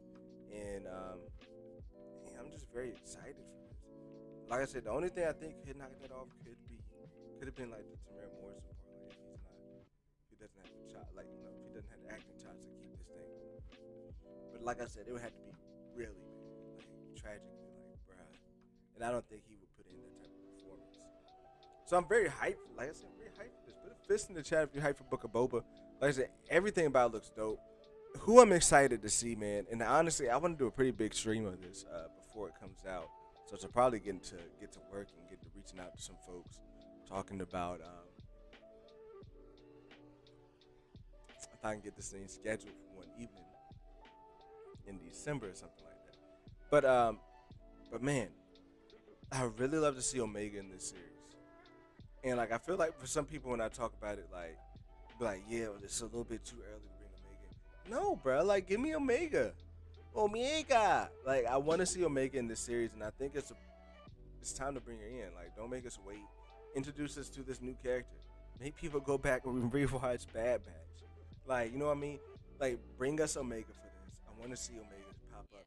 And I'm just very excited for this. Like I said, the only thing I think could knock that off could have been like the Tamara Morrison part. Like, if he doesn't have the shot, like, you know, if he doesn't have the acting chops to keep this thing going. But like I said, it would have to be really bad, like tragically, like, bruh. And I don't think he would put in that type of performance. So I'm very hyped. Like I said, very hyped for this. Put a fist in the chat if you're hyped for Book of Boba. Like I said, everything about it looks dope. Who I'm excited to see, man, and honestly, I want to do a pretty big stream of this before it comes out. So to probably get to work and get to reaching out to some folks, talking about if I can get this thing scheduled for one evening in December or something like that. But man, I would really love to see Omega in this series. And like, I feel like for some people when I talk about it, like, be like, yeah, well, it's a little bit too early to bring Omega in. No, bro, like, give me Omega. Like, I want to see Omega in this series, and I think it's time to bring her in. Like, don't make us wait. Introduce us to this new character. Make people go back and rewatch Bad Batch. Like, you know what I mean? Like, bring us Omega for this. I want to see Omega pop up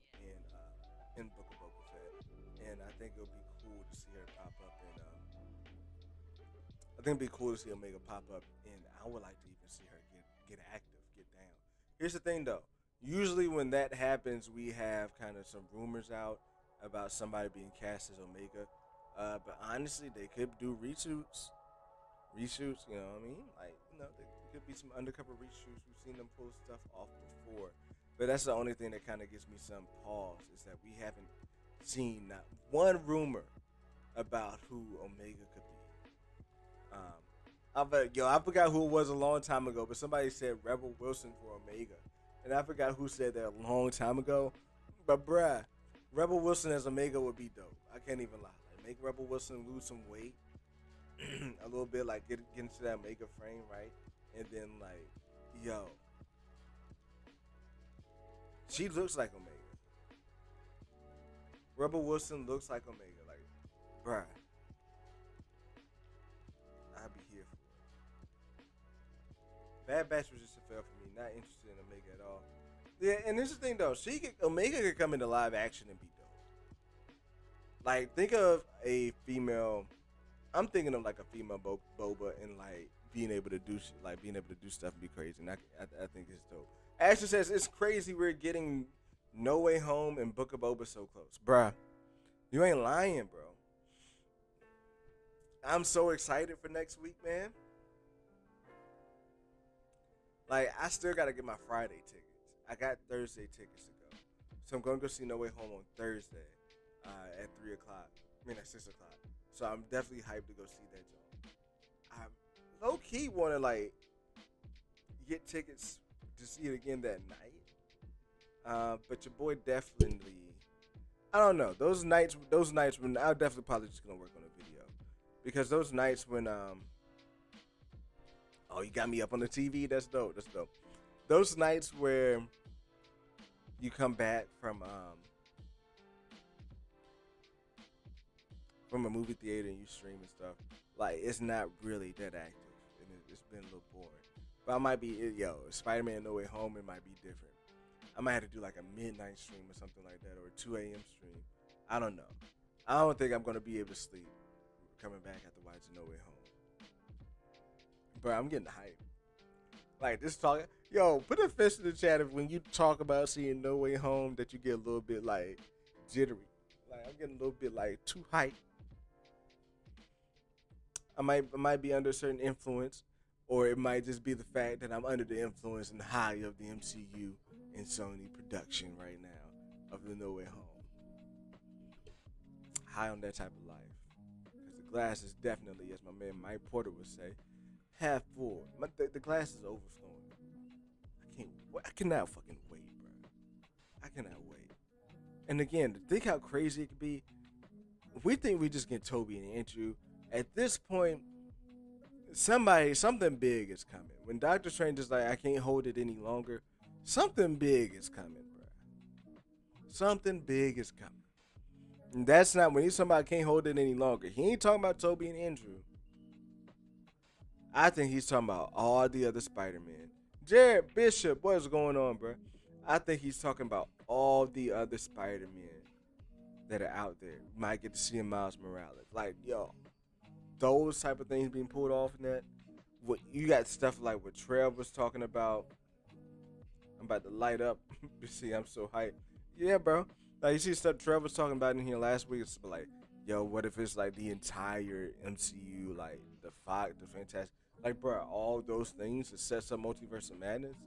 in Book of Boba Fett, and I think it'll be cool to see her pop up in. I think it'd be cool to see Omega pop up, and I would like to even see her get active, get down. Here's the thing, though. Usually when that happens, we have kind of some rumors out about somebody being cast as Omega. But honestly, they could do reshoots. Reshoots, you know what I mean? Like, you know, there could be some undercover reshoots. We've seen them pull stuff off before. But that's the only thing that kind of gives me some pause, is that we haven't seen not one rumor about who Omega could be. I forgot who it was a long time ago, but somebody said Rebel Wilson for Omega. And I forgot who said that a long time ago. But bruh, Rebel Wilson as Omega would be dope. I can't even lie. Like, make Rebel Wilson lose some weight a little bit, like get into that Omega frame, right? And then like, yo, she looks like Omega. Rebel Wilson looks like Omega. Like, bruh, I'd be here for it. Bad Batch was just a fail for me. Not interested in Omega at all. Yeah, and this is the thing though. Omega could come into live action and be dope. Like, think of a female. I'm thinking of like a female Boba and like being able to do shit, like being able to do stuff and be crazy. And I think it's dope. Ashley says it's crazy we're getting No Way Home and Book of Boba so close, bruh. You ain't lying, bro. I'm so excited for next week, man. Like, I still gotta get my Friday tickets. I got Thursday tickets to go, so I'm gonna go see No Way Home on Thursday at 3 o'clock. I mean at 6 o'clock. So I'm definitely hyped to go see that joint. I low key want to like get tickets to see it again that night. But your boy definitely, I don't know. Those nights when I'll definitely probably just gonna work on a video, because those nights when oh, you got me up on the TV. That's dope. That's dope. Those nights where you come back from a movie theater and you stream and stuff, like, it's not really that active and it's been a little boring. But I might be, Spider-Man No Way Home, it might be different. I might have to do like a midnight stream or something like that, or a 2 a.m. stream. I don't know. I don't think I'm gonna be able to sleep coming back after watching No Way Home. But I'm getting hyped. Like, this talk, put a fist in the chat if when you talk about seeing No Way Home that you get a little bit like jittery. Like, I'm getting a little bit like too hyped. I might be under a certain influence, or it might just be the fact that I'm under the influence and high of the MCU and Sony production right now of the No Way Home. High on that type of life. Because the glass is definitely, as my man Mike Porter would say, half full. The glass is overflowing. I cannot fucking wait, bro. I cannot wait. And again, think how crazy it could be. We think we just get Toby and Andrew. At this point, something big is coming. When Doctor Strange is like, I can't hold it any longer, something big is coming, bro. Something big is coming. And that's not, when he's talking about I can't hold it any longer, he ain't talking about Toby and Andrew. I think he's talking about all the other Spider-Man. Jared Bishop, what is going on, bro? I think he's talking about all the other Spider-Men that are out there. Might get to see Miles Morales. Like, those type of things being pulled off in that. What you got stuff like what Trev was talking about. I'm about to light up. You see, I'm so hyped. Yeah, bro. Like, you see stuff Trev was talking about in here last week. It's like, what if it's like the entire MCU, like the Fantastic, like, bro, all those things that sets up Multiverse of Madness.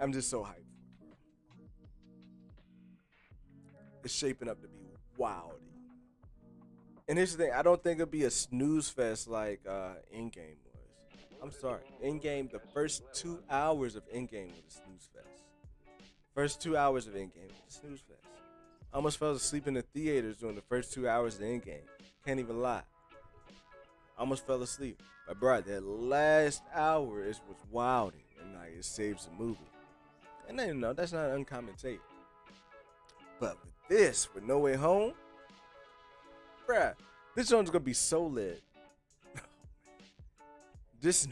I'm just so hyped. It's shaping up to be wild. And here's the thing, I don't think it'll be a snooze fest like Endgame was. I'm sorry. Endgame, the first 2 hours of Endgame was a snooze fest. First 2 hours of Endgame was a snooze fest. I almost fell asleep in the theaters during the first 2 hours of Endgame. Can't even lie. I almost fell asleep. But bro, that last hour was wilding, and like, it saves the movie. And then, that's not an uncommon take. But with No Way Home, bruh, this one's gonna be so lit. Just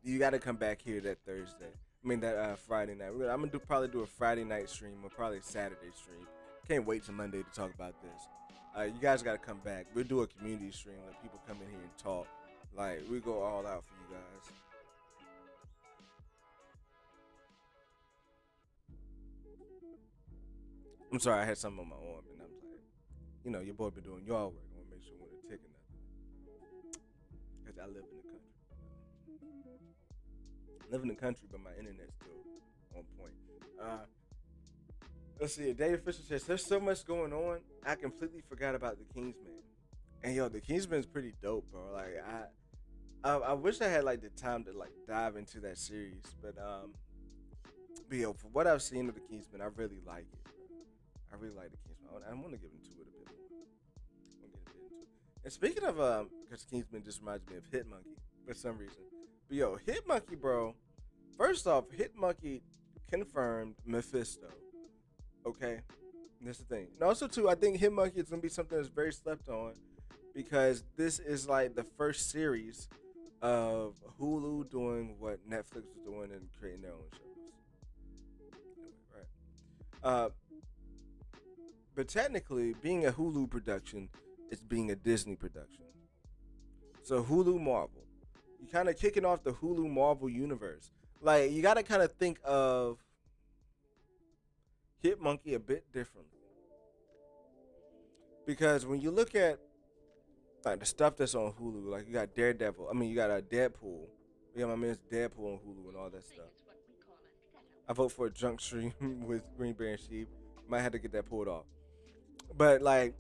you gotta come back here that Thursday. I mean that Friday night. I'm gonna probably do a Friday night stream or probably a Saturday stream. Can't wait till Monday to talk about this. You guys gotta come back. We'll do a community stream. Let people come in here and talk. Like, we go all out for you guys. I'm sorry, I had something on my arm, and I was like, your boy been doing y'all work. I want to make sure when it's taking nothing. Because I live in the country. I live in the country, but my internet's still on point. Let's see. David Fisher says, there's so much going on, I completely forgot about the Kingsman. And the Kingsman's pretty dope, bro. Like, I wish I had like the time to like dive into that series, but But yo, for what I've seen of the Kingsman, I really like it. I really like the Kingsman. I want to get into it a bit more. I want to get a bit into it. And speaking of, because Kingsman just reminds me of Hitmonkey for some reason. But yo, Hitmonkey, bro. First off, Hitmonkey confirmed Mephisto. Okay, and that's the thing. And also, too, I think Hitmonkey is gonna be something that's very slept on because this is like the first series of Hulu doing what Netflix was doing and creating their own shows. Right. But technically, being a Hulu production is being a Disney production. So Hulu Marvel, you kind of kicking off the Hulu Marvel universe. Like you got to kind of think of Hitmonkey a bit differently because when you look at like the stuff that's on Hulu, like you got Daredevil. I mean, you got a Deadpool. You got my man's Deadpool on Hulu and all that stuff. I vote for a junk stream with Green Bear and Sheep. Might have to get that pulled off. But like,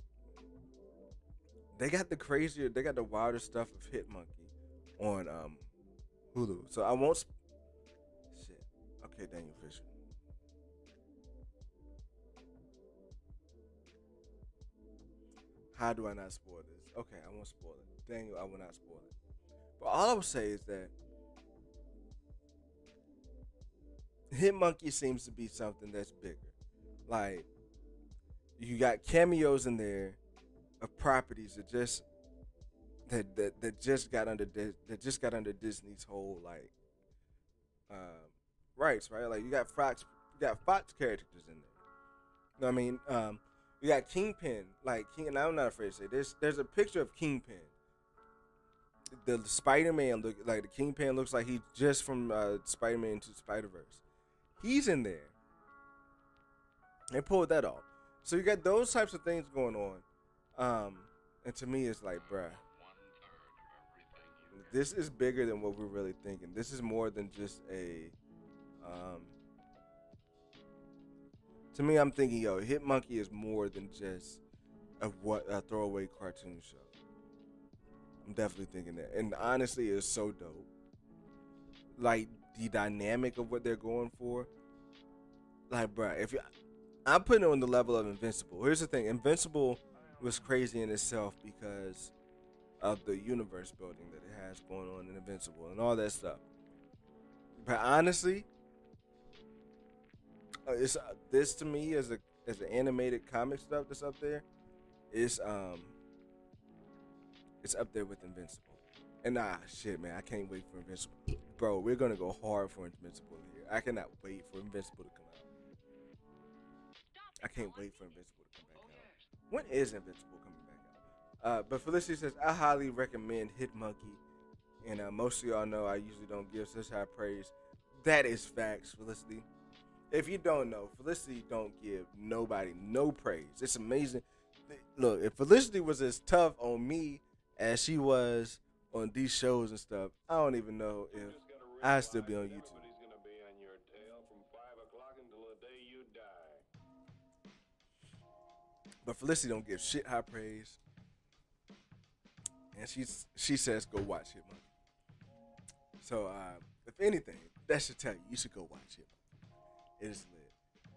they got the wilder stuff of Hitmonkey on Hulu. So I won't. Shit. Okay, Daniel Fisher. How do I not spoil this? Okay, I won't spoil it. Daniel, I will not spoil it. But all I will say is that Hitmonkey seems to be something that's bigger. Like, you got cameos in there of properties that just got under Disney's whole like rights, right? Like you got Fox characters in there. You know what I mean? You got Kingpin, like King, and I'm not afraid to say there's a picture of Kingpin. The Spider-Man look like the Kingpin looks like he's just from Spider-Man into Spider-Verse. He's in there. They pulled that off. So you got those types of things going on. And to me, it's like, bruh, this is bigger than what we're really thinking. This is more than just a. To me, I'm thinking, yo, Hitmonkey is more than just a throwaway cartoon show. I'm definitely thinking that, and honestly, it's so dope. Like the dynamic of what they're going for. Like, bruh, I'm putting it on the level of Invincible. Here's the thing: Invincible was crazy in itself because of the universe building that it has going on in Invincible and all that stuff. But honestly, it's this to me as an animated comic stuff that's up there. It's up there with Invincible. And shit, man, I can't wait for Invincible. Bro, we're gonna go hard for Invincible here. I cannot wait for Invincible to come out. I can't wait for Invincible to come back out. When is Invincible coming back out? But Felicity says, I highly recommend Hitmonkey. And most of y'all know I usually don't give such high praise. That is facts, Felicity. If you don't know, Felicity don't give nobody no praise. It's amazing. Look, if Felicity was as tough on me as she was on these shows and stuff, I don't even know if I'd still be on YouTube. But Felicity don't give shit high praise. And she says go watch Hitmonkey. So if anything, that should tell you should go watch Hitmonkey. It is lit.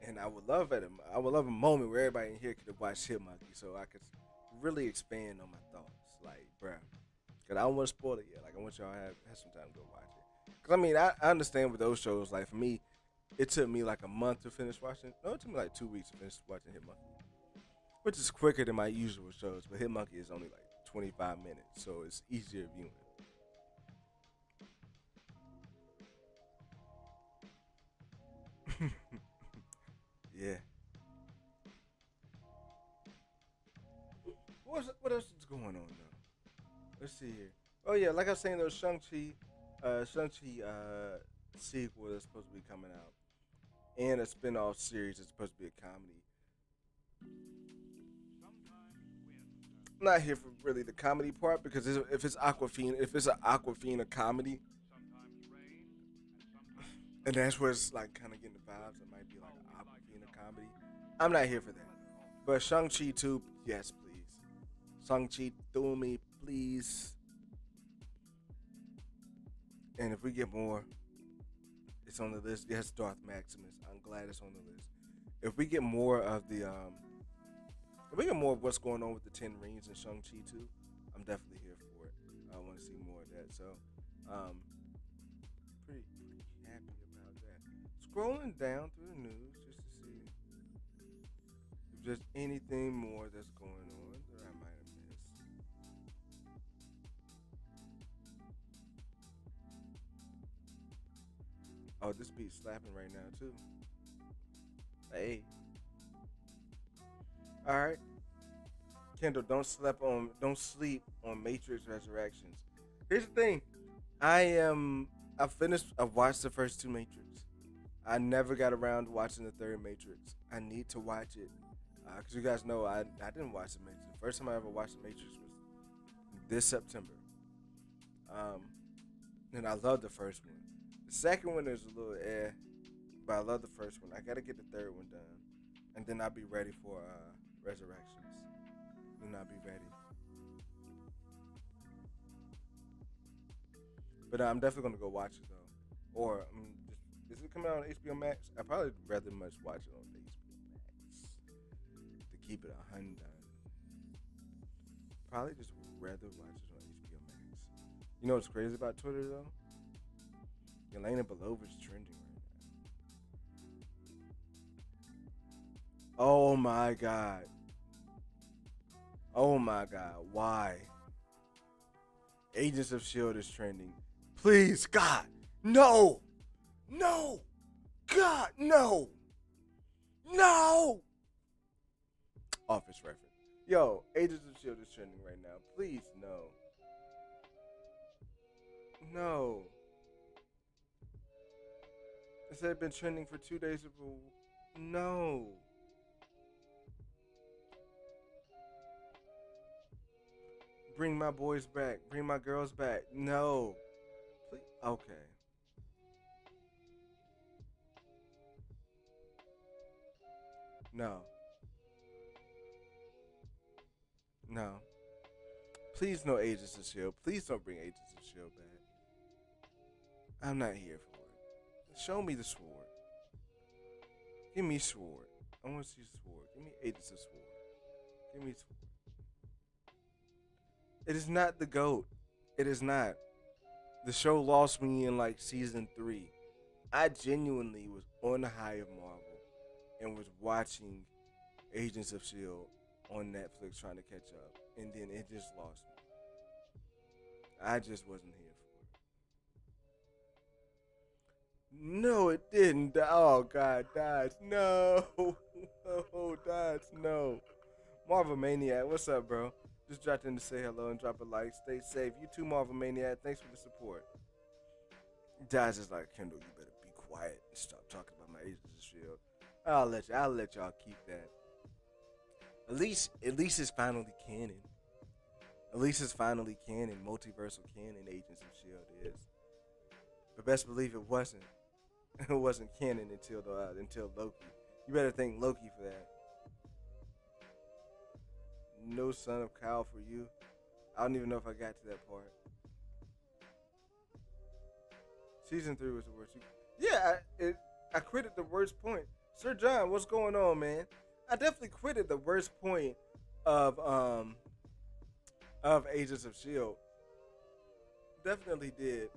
And I would love a moment where everybody in here could have watched Hitmonkey so I could really expand on my thoughts. Like, bruh. Cause I don't want to spoil it yet. Like I want y'all to have some time to go watch it. Cause I mean I understand with those shows, like for me, it took me like a month to finish watching. No, it took me like 2 weeks to finish watching Hitmonkey. Which is quicker than my usual shows, but Hitmonkey is only like 25 minutes, so it's easier viewing. Yeah. What else is going on though? Let's see here. Oh yeah, like I was saying, those Shang-Chi sequel that's supposed to be coming out, and a spin-off series that's supposed to be a comedy. I'm not here for really the comedy part because if it's an Aquafina comedy, and that's where it's like kind of getting the vibes, it might be like an Aquafina comedy. I'm not here for that. But Shang-Chi 2, yes, please. Shang-Chi through me, please. And if we get more, It's on the list. Yes, Darth Maximus. I'm glad it's on the list. If we get more of the if we get more of what's going on with the Ten Rings and Shang-Chi too, I'm definitely here for it. I want to see more of that. So, pretty happy about that. Scrolling down through the news just to see if there's anything more that's going on that I might have missed. Oh, this beat's slapping right now too. Hey, all right, Kendall, don't sleep on Matrix Resurrections. Here's the thing, I've watched the first two Matrix. I never got around to watching the third Matrix. I need to watch it because you guys know I didn't watch the Matrix. The first time I ever watched the Matrix was this September. Um, and I love the first one. The second one is a little but I love the first one. I gotta get the third one done, and then I'll be ready for Resurrections. Then I'll be ready. But I'm definitely gonna go watch it though. Or is it coming out on HBO Max? I probably rather much watch it on HBO Max to keep it 100. Probably just rather watch it on HBO Max. You know what's crazy about Twitter though? Yelena Belova's trending right now. Oh my god. Oh my god. Why? Agents of S.H.I.E.L.D. is trending. Please, God. No. No. God, no. No. Office reference. Yo, Agents of S.H.I.E.L.D. is trending right now. Please, no. No. It said been trending for 2 days. No. Bring my boys back. Bring my girls back. No. Please. Okay. No. No. Please no Agents of S.H.I.E.L.D. Please don't bring Agents of S.H.I.E.L.D. back. I'm not here for it. Show me the sword. Give me sword. I want to see sword. Give me Agents of Sword. Give me sword. It is not the GOAT. It is not. The show lost me in like season 3. I genuinely was on the high of Marvel and was watching Agents of S.H.I.E.L.D. on Netflix trying to catch up. And then it just lost me. I just wasn't here for it. No, it didn't. Oh, God, Dodge. No. Oh, Dodge, no. Marvel Maniac, what's up, bro? Just dropped in to say hello and drop a like. Stay safe. You too, Marvel Maniac. Thanks for the support. Dodge is like, Kendall, you better be quiet and stop talking about my Agents of S.H.I.E.L.D. I'll let y'all keep that. At least it's finally canon. At least it's finally canon. Multiversal canon Agents of S.H.I.E.L.D. is. But best believe it wasn't. It wasn't canon until Loki. You better thank Loki for that. No son of Kyle for you. I don't even know if I got to that part. Season 3 was the worst. Yeah, I quit at the worst point. Sir John, what's going on, man? I definitely quit at the worst point of Agents of S.H.I.E.L.D. Definitely did.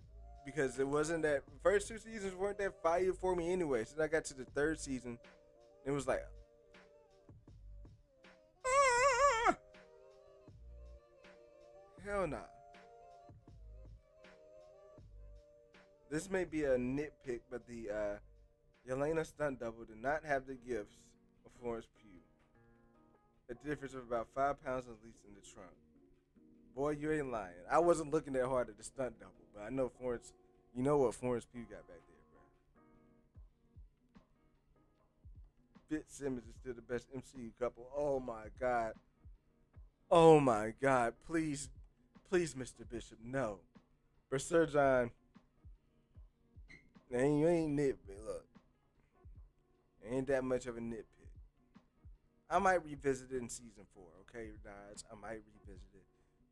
Because it wasn't that first 2 seasons weren't that fire for me anyway. So I got to the 3rd season, it was like hell nah. This may be a nitpick, but the Yelena stunt double did not have the gifts of Florence Pugh. A difference of about 5 pounds at least in the trunk. Boy, you ain't lying. I wasn't looking that hard at the stunt double, but I know Florence. You know what Florence Pugh got back there, bro. Fitzsimmons is still the best MCU couple. Oh my god. Oh my god. Please, Mr. Bishop, no. But Sir John, man, you ain't nitpick. Look, ain't that much of a nitpick. I might revisit it in season 4, okay, guys? I might revisit it.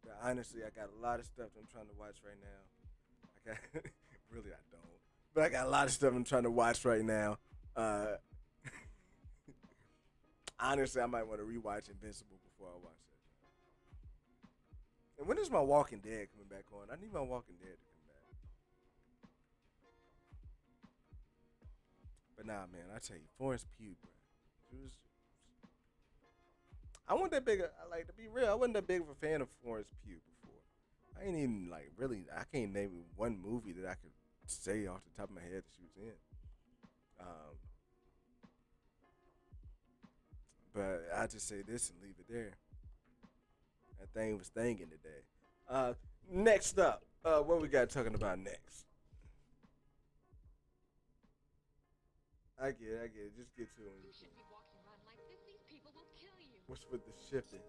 But honestly, I got a lot of stuff I'm trying to watch right now. I got really, I don't. But I got a lot of stuff I'm trying to watch right now. Uh, honestly, I might want to rewatch Invincible before I watch that. And when is my Walking Dead coming back on? I need my Walking Dead to come back. But nah, man, I tell you, Florence Pugh, bro. She was. I wasn't that big. Like to be real, I wasn't that big of a fan of Florence Pugh before. I ain't even like really. I can't name one movie that I could say off the top of my head that she was in. But I just say this and leave it there. That thing was thinking today. Next up, what we got talking about next? I get it. Just get to it. You shouldn't be walking around like this. These people will kill you. What's with the shifting?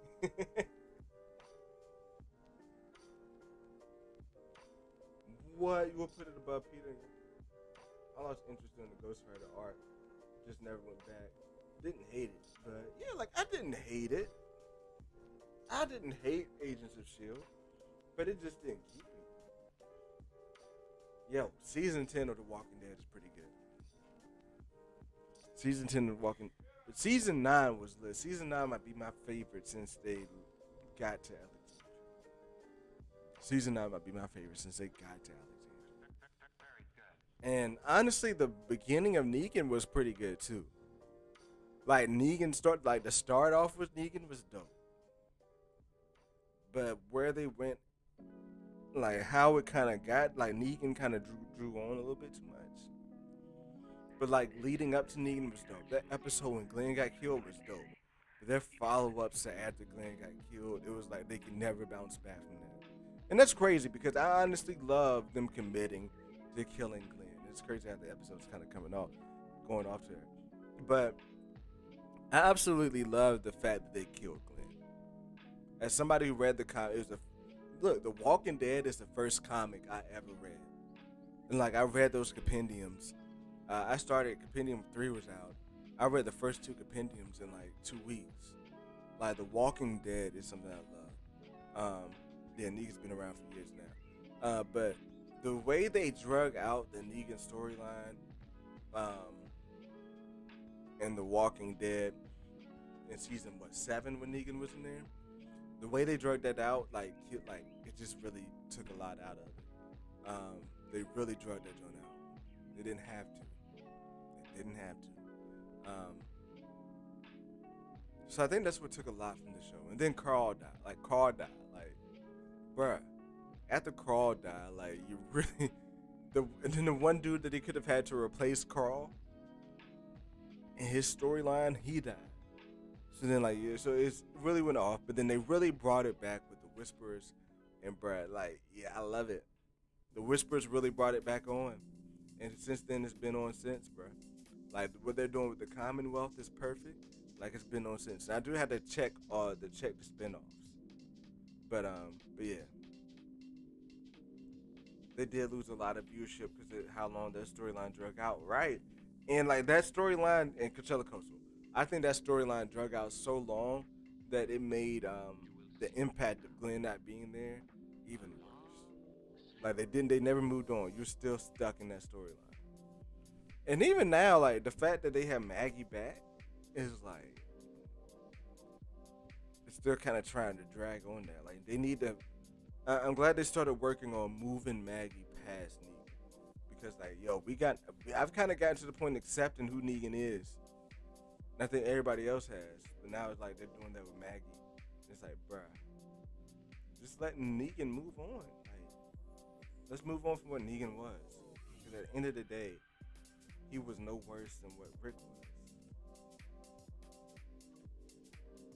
What? You will put it above Peter? I lost interest in the Ghost Rider art. Just never went back. Didn't hate it. But yeah, like I didn't hate it. I didn't hate Agents of S.H.I.E.L.D. But it just didn't keep me. Yo, season 10 of The Walking Dead is pretty good. Season 10 of The Walking But season 9 was lit. Season 9 might be my favorite since they got to Alexandria. Season 9 might be my favorite since they got to Alexandria. Very good. And honestly, the beginning of Negan was pretty good too. Like the start off with Negan was dope. But where they went, like how it kind of got, like Negan kind of drew on a little bit too much. But like leading up to Negan was dope. That episode when Glenn got killed was dope. But their follow-ups to after Glenn got killed, it was like they could never bounce back from that. And that's crazy because I honestly love them committing to killing Glenn. It's crazy how the episode's kind of going off there. But I absolutely love the fact that they killed Glenn. As somebody who read the comic, The Walking Dead is the first comic I ever read. And like I read those compendiums. I started, Compendium 3 was out. I read the first 2 compendiums in like 2 weeks. Like The Walking Dead is something I love. Yeah, Negan's been around for years now. But the way they drug out the Negan storyline in The Walking Dead in season 7 when Negan was in there, the way they drug that out, like it just really took a lot out of it. They really drug that joint out. They didn't have to. So I think that's what took a lot from the show. And then Carl died. Like, bruh. After Carl died, like, you really... And then the one dude that he could have had to replace Carl, in his storyline, he died. So then, like, yeah, so it really went off. But then they really brought it back with the Whisperers and Brad. Like, yeah, I love it. The Whisperers really brought it back on. And since then, it's been on since, bruh. Like, what they're doing with the Commonwealth is perfect. Like, it's been on since. And I do have to check the spinoffs. But yeah. They did lose a lot of viewership because of how long that storyline drug out, right? And, like, that storyline in Coachella Coastal, I think that storyline drug out so long that it made the impact of Glenn not being there even worse. Like, they never moved on. You're still stuck in that storyline. And even now, like, the fact that they have Maggie back is like, it's still kind of trying to drag on that. Like, they need to, I'm glad they started working on moving Maggie past Negan. Because, like, yo, I've kind of gotten to the point of accepting who Negan is. And I think everybody else has. But now it's like they're doing that with Maggie. It's like, bruh, just letting Negan move on. Like, let's move on from what Negan was. Because at the end of the day, he was no worse than what Rick was.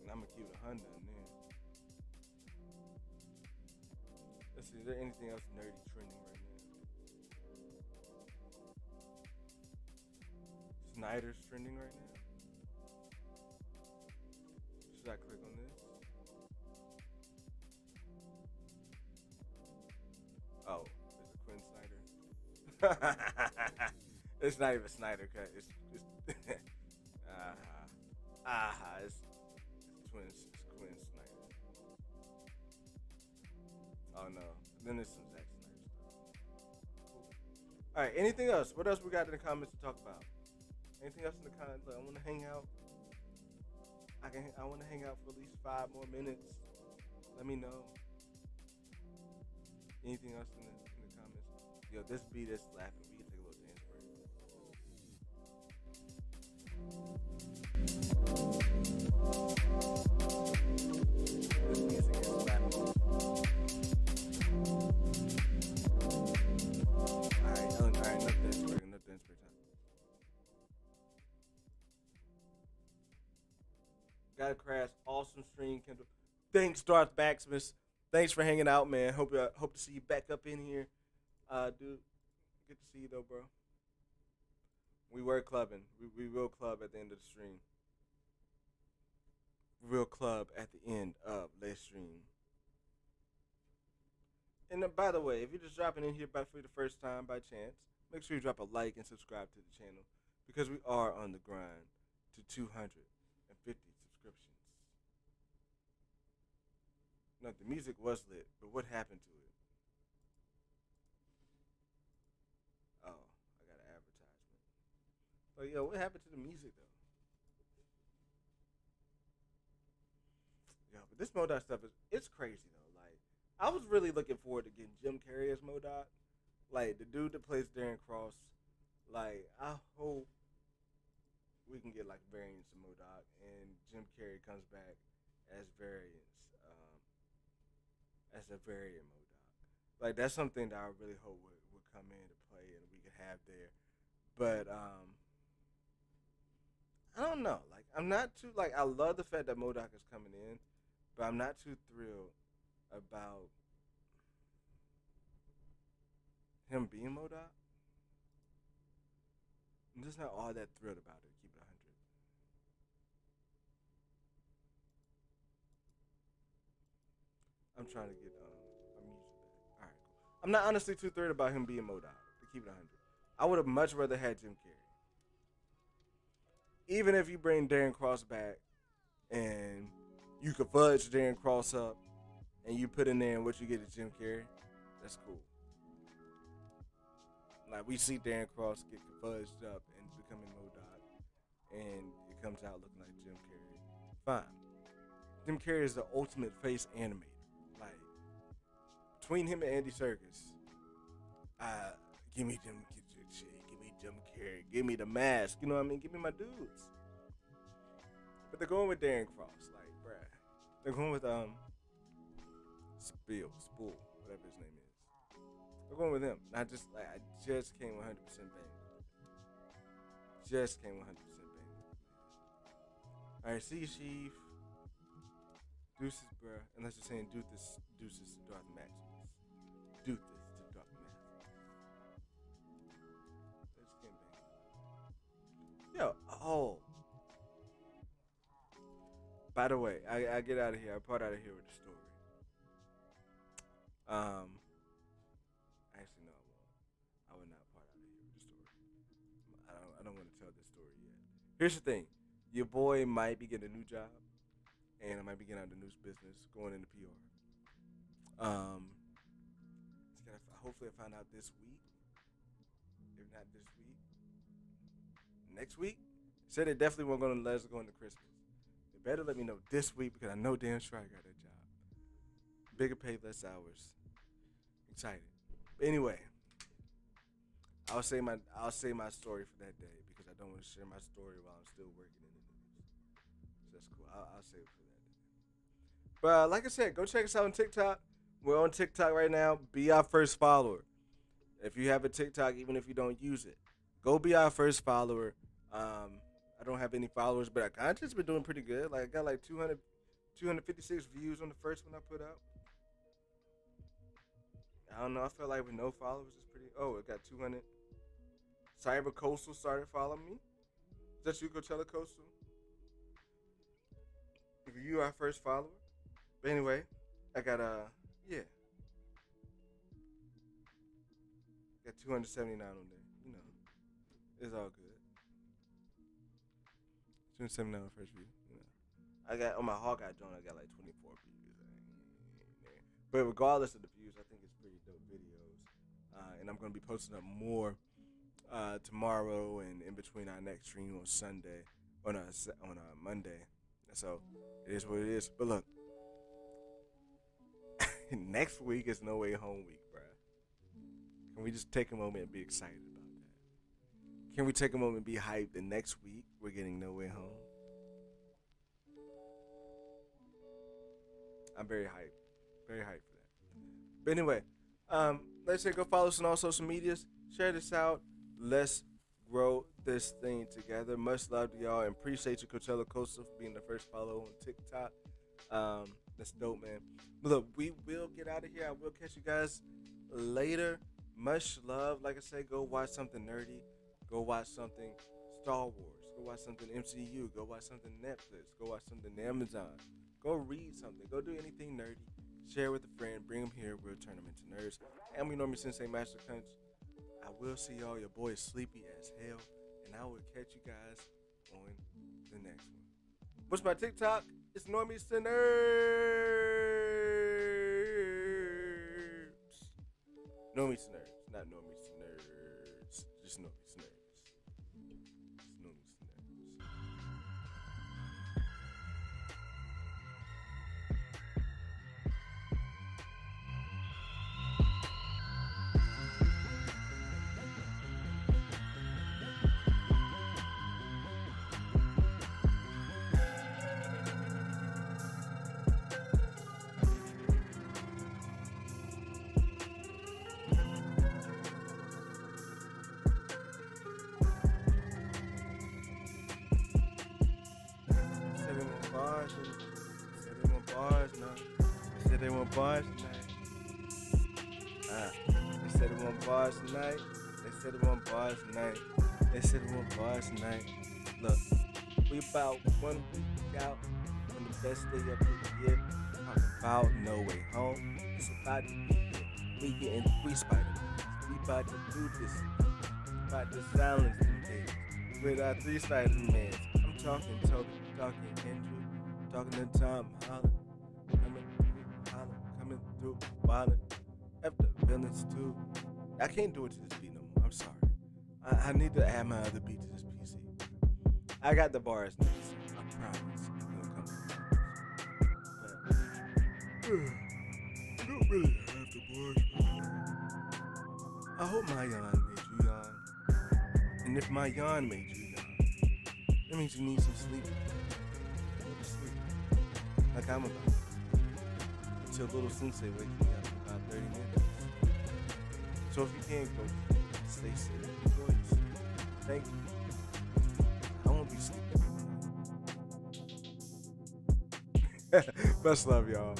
And I'm going to keep the Honda in there. Let's see, is there anything else nerdy trending right now? Snyder's trending right now? Should I click on this? Oh, there's a Quinn Snyder. It's not even Snyder cut. It's it's Quinn Snyder. Oh no. Then there's some Zack Snyder stuff. Cool. All right. Anything else? What else we got in the comments to talk about? Anything else in the comments? Look, I want to hang out. I want to hang out for at least 5 more minutes. Let me know. Anything else in the comments? Yo, this beat is slapping. We can take a little dance break. This music is slapping. Alright, enough dance break time. Got a crash. Awesome stream, Kendall. Thanks, Darth Baxmas. Thanks for hanging out, man. Hope to see you back up in here. Dude, good to see you though, bro. We were clubbing. We will club at the end of the stream. Real club at the end of the stream. And by the way, if you're just dropping in here for the first time by chance, make sure you drop a like and subscribe to the channel because we are on the grind to 250 subscriptions. No, the music was lit, but what happened to it? Oh, I got an advertisement. But yo, what happened to the music though? Yo, but this MODOK stuff it's crazy though. Like, I was really looking forward to getting Jim Carrey as MODOK. Like, the dude that plays Darren Cross. Like, I hope we can get like variants of MODOK and Jim Carrey comes back as variants. As a variant MODOK. Like, that's something that I really hope would come into play and we could have there. But I don't know. Like, I'm not too I love the fact that MODOK is coming in, but I'm not too thrilled about him being MODOK. I'm just not all that thrilled about it. Keep it 100. I'm trying to get my music back. All right, cool. I'm not honestly too thrilled about him being MODOK. To keep it 100, I would have much rather had Jim Carrey. Even if you bring Darren Cross back and you could fudge Darren Cross up and you put in there and what you get is Jim Carrey, that's cool. Like, we see Darren Cross get fudged up and becoming MODOK, and it comes out looking like Jim Carrey. Fine. Jim Carrey is the ultimate face animator. Like, between him and Andy Serkis, give me Jim Carrey, give me the mask. You know what I mean? Give me my dudes. But they're going with Darren Cross, like, bruh. They're going with Spool, whatever his name is. They're going with him. I just came 100% bang. Just came 100% bang. All right, see you, Chief. Deuces, bruh. Unless you're saying deuces to Darth Maximus. Deuces to Darth Maximus. Just came bang. Yo, oh. By the way, I get out of here. I part out of here with the story. Actually, no, I would not part out of here with the story. I don't want to tell this story yet. Here's the thing. Your boy might be getting a new job, and I might be getting out of the news business, going into PR. Hopefully I find out this week. If not this week, next week. Said it definitely won't go to let us go into Christmas. They better let me know this week because I know damn sure I got that job. Bigger pay, less hours. Excited. But anyway, I'll say my story for that day because I don't want to share my story while I'm still working in the news. So that's cool. I'll save it for that day. But like I said, go check us out on TikTok. We're on TikTok right now. Be our first follower. If you have a TikTok, even if you don't use it, go be our first follower. I don't have any followers, but our content's been doing pretty good. Like, I got like 256 views on the first one I put out. I don't know. I feel like with no followers, it's pretty. Oh, it got 200. Cyber Coastal started following me. Is that you, Coachella Coastal? If you are our first follower. But anyway, I got yeah. Got 279 on there. You know, it's all good. 279 on first view. You know, I got on my Hawkeye joint. I got like 24 views. But regardless of the views, I think it's pretty dope videos, and I'm gonna be posting up more tomorrow and in between our next stream on Sunday, on Monday. So it is what it is. But look, next week is No Way Home week, bruh. Can we just take a moment and be excited about that? Can we take a moment and be hyped that next week we're getting No Way Home? I'm very hyped. Very hyped for that. But anyway, let's say go follow us on all social medias. Share this out. Let's grow this thing together. Much love to y'all and appreciate you, Coachella Costa, for being the first follow on TikTok. That's dope, man. But look, we will get out of here. I will catch you guys later. Much love. Like I said, go watch something nerdy. Go watch something Star Wars. Go watch something MCU. Go watch something Netflix. Go watch something Amazon. Go read something. Go do anything nerdy. Share with a friend. Bring them here. We'll turn them into nerds. And we Normie Sensei Master Punch. I will see y'all. Your boy is sleepy as hell. And I will catch you guys on the next one. What's my TikTok? It's Normies to Nerds. Normies to Nerds. Not Normies to Nerds. Just Normies to Nerds. It's Normies to Nerds. They want bars tonight. They said they want bars tonight. They said they want bars tonight. They said they want bars tonight. Look, we about 1 week out from the best day of the year. Talking about No Way Home. It's about to be here. We getting 3 Spidermans. We about to do this. We about to silence them days with our 3 Spidermans. I'm talking Andrew. Talking to Tom Holland. Coming through violent. F the villains too. I can't do it to this beat no more. I'm sorry. I need to add my other beat to this PC. I got the bars next. I promise. It'll come but I don't really have the bars. I hope my yawn made you yawn. And if my yawn made you yawn, that means you need some sleep. Go to sleep. Like I'm about to. Until little sensei wakes me up in about 30 minutes. So if you can't go, stay safe. Enjoy yourself. Thank you. I won't be sleeping. Best love, y'all.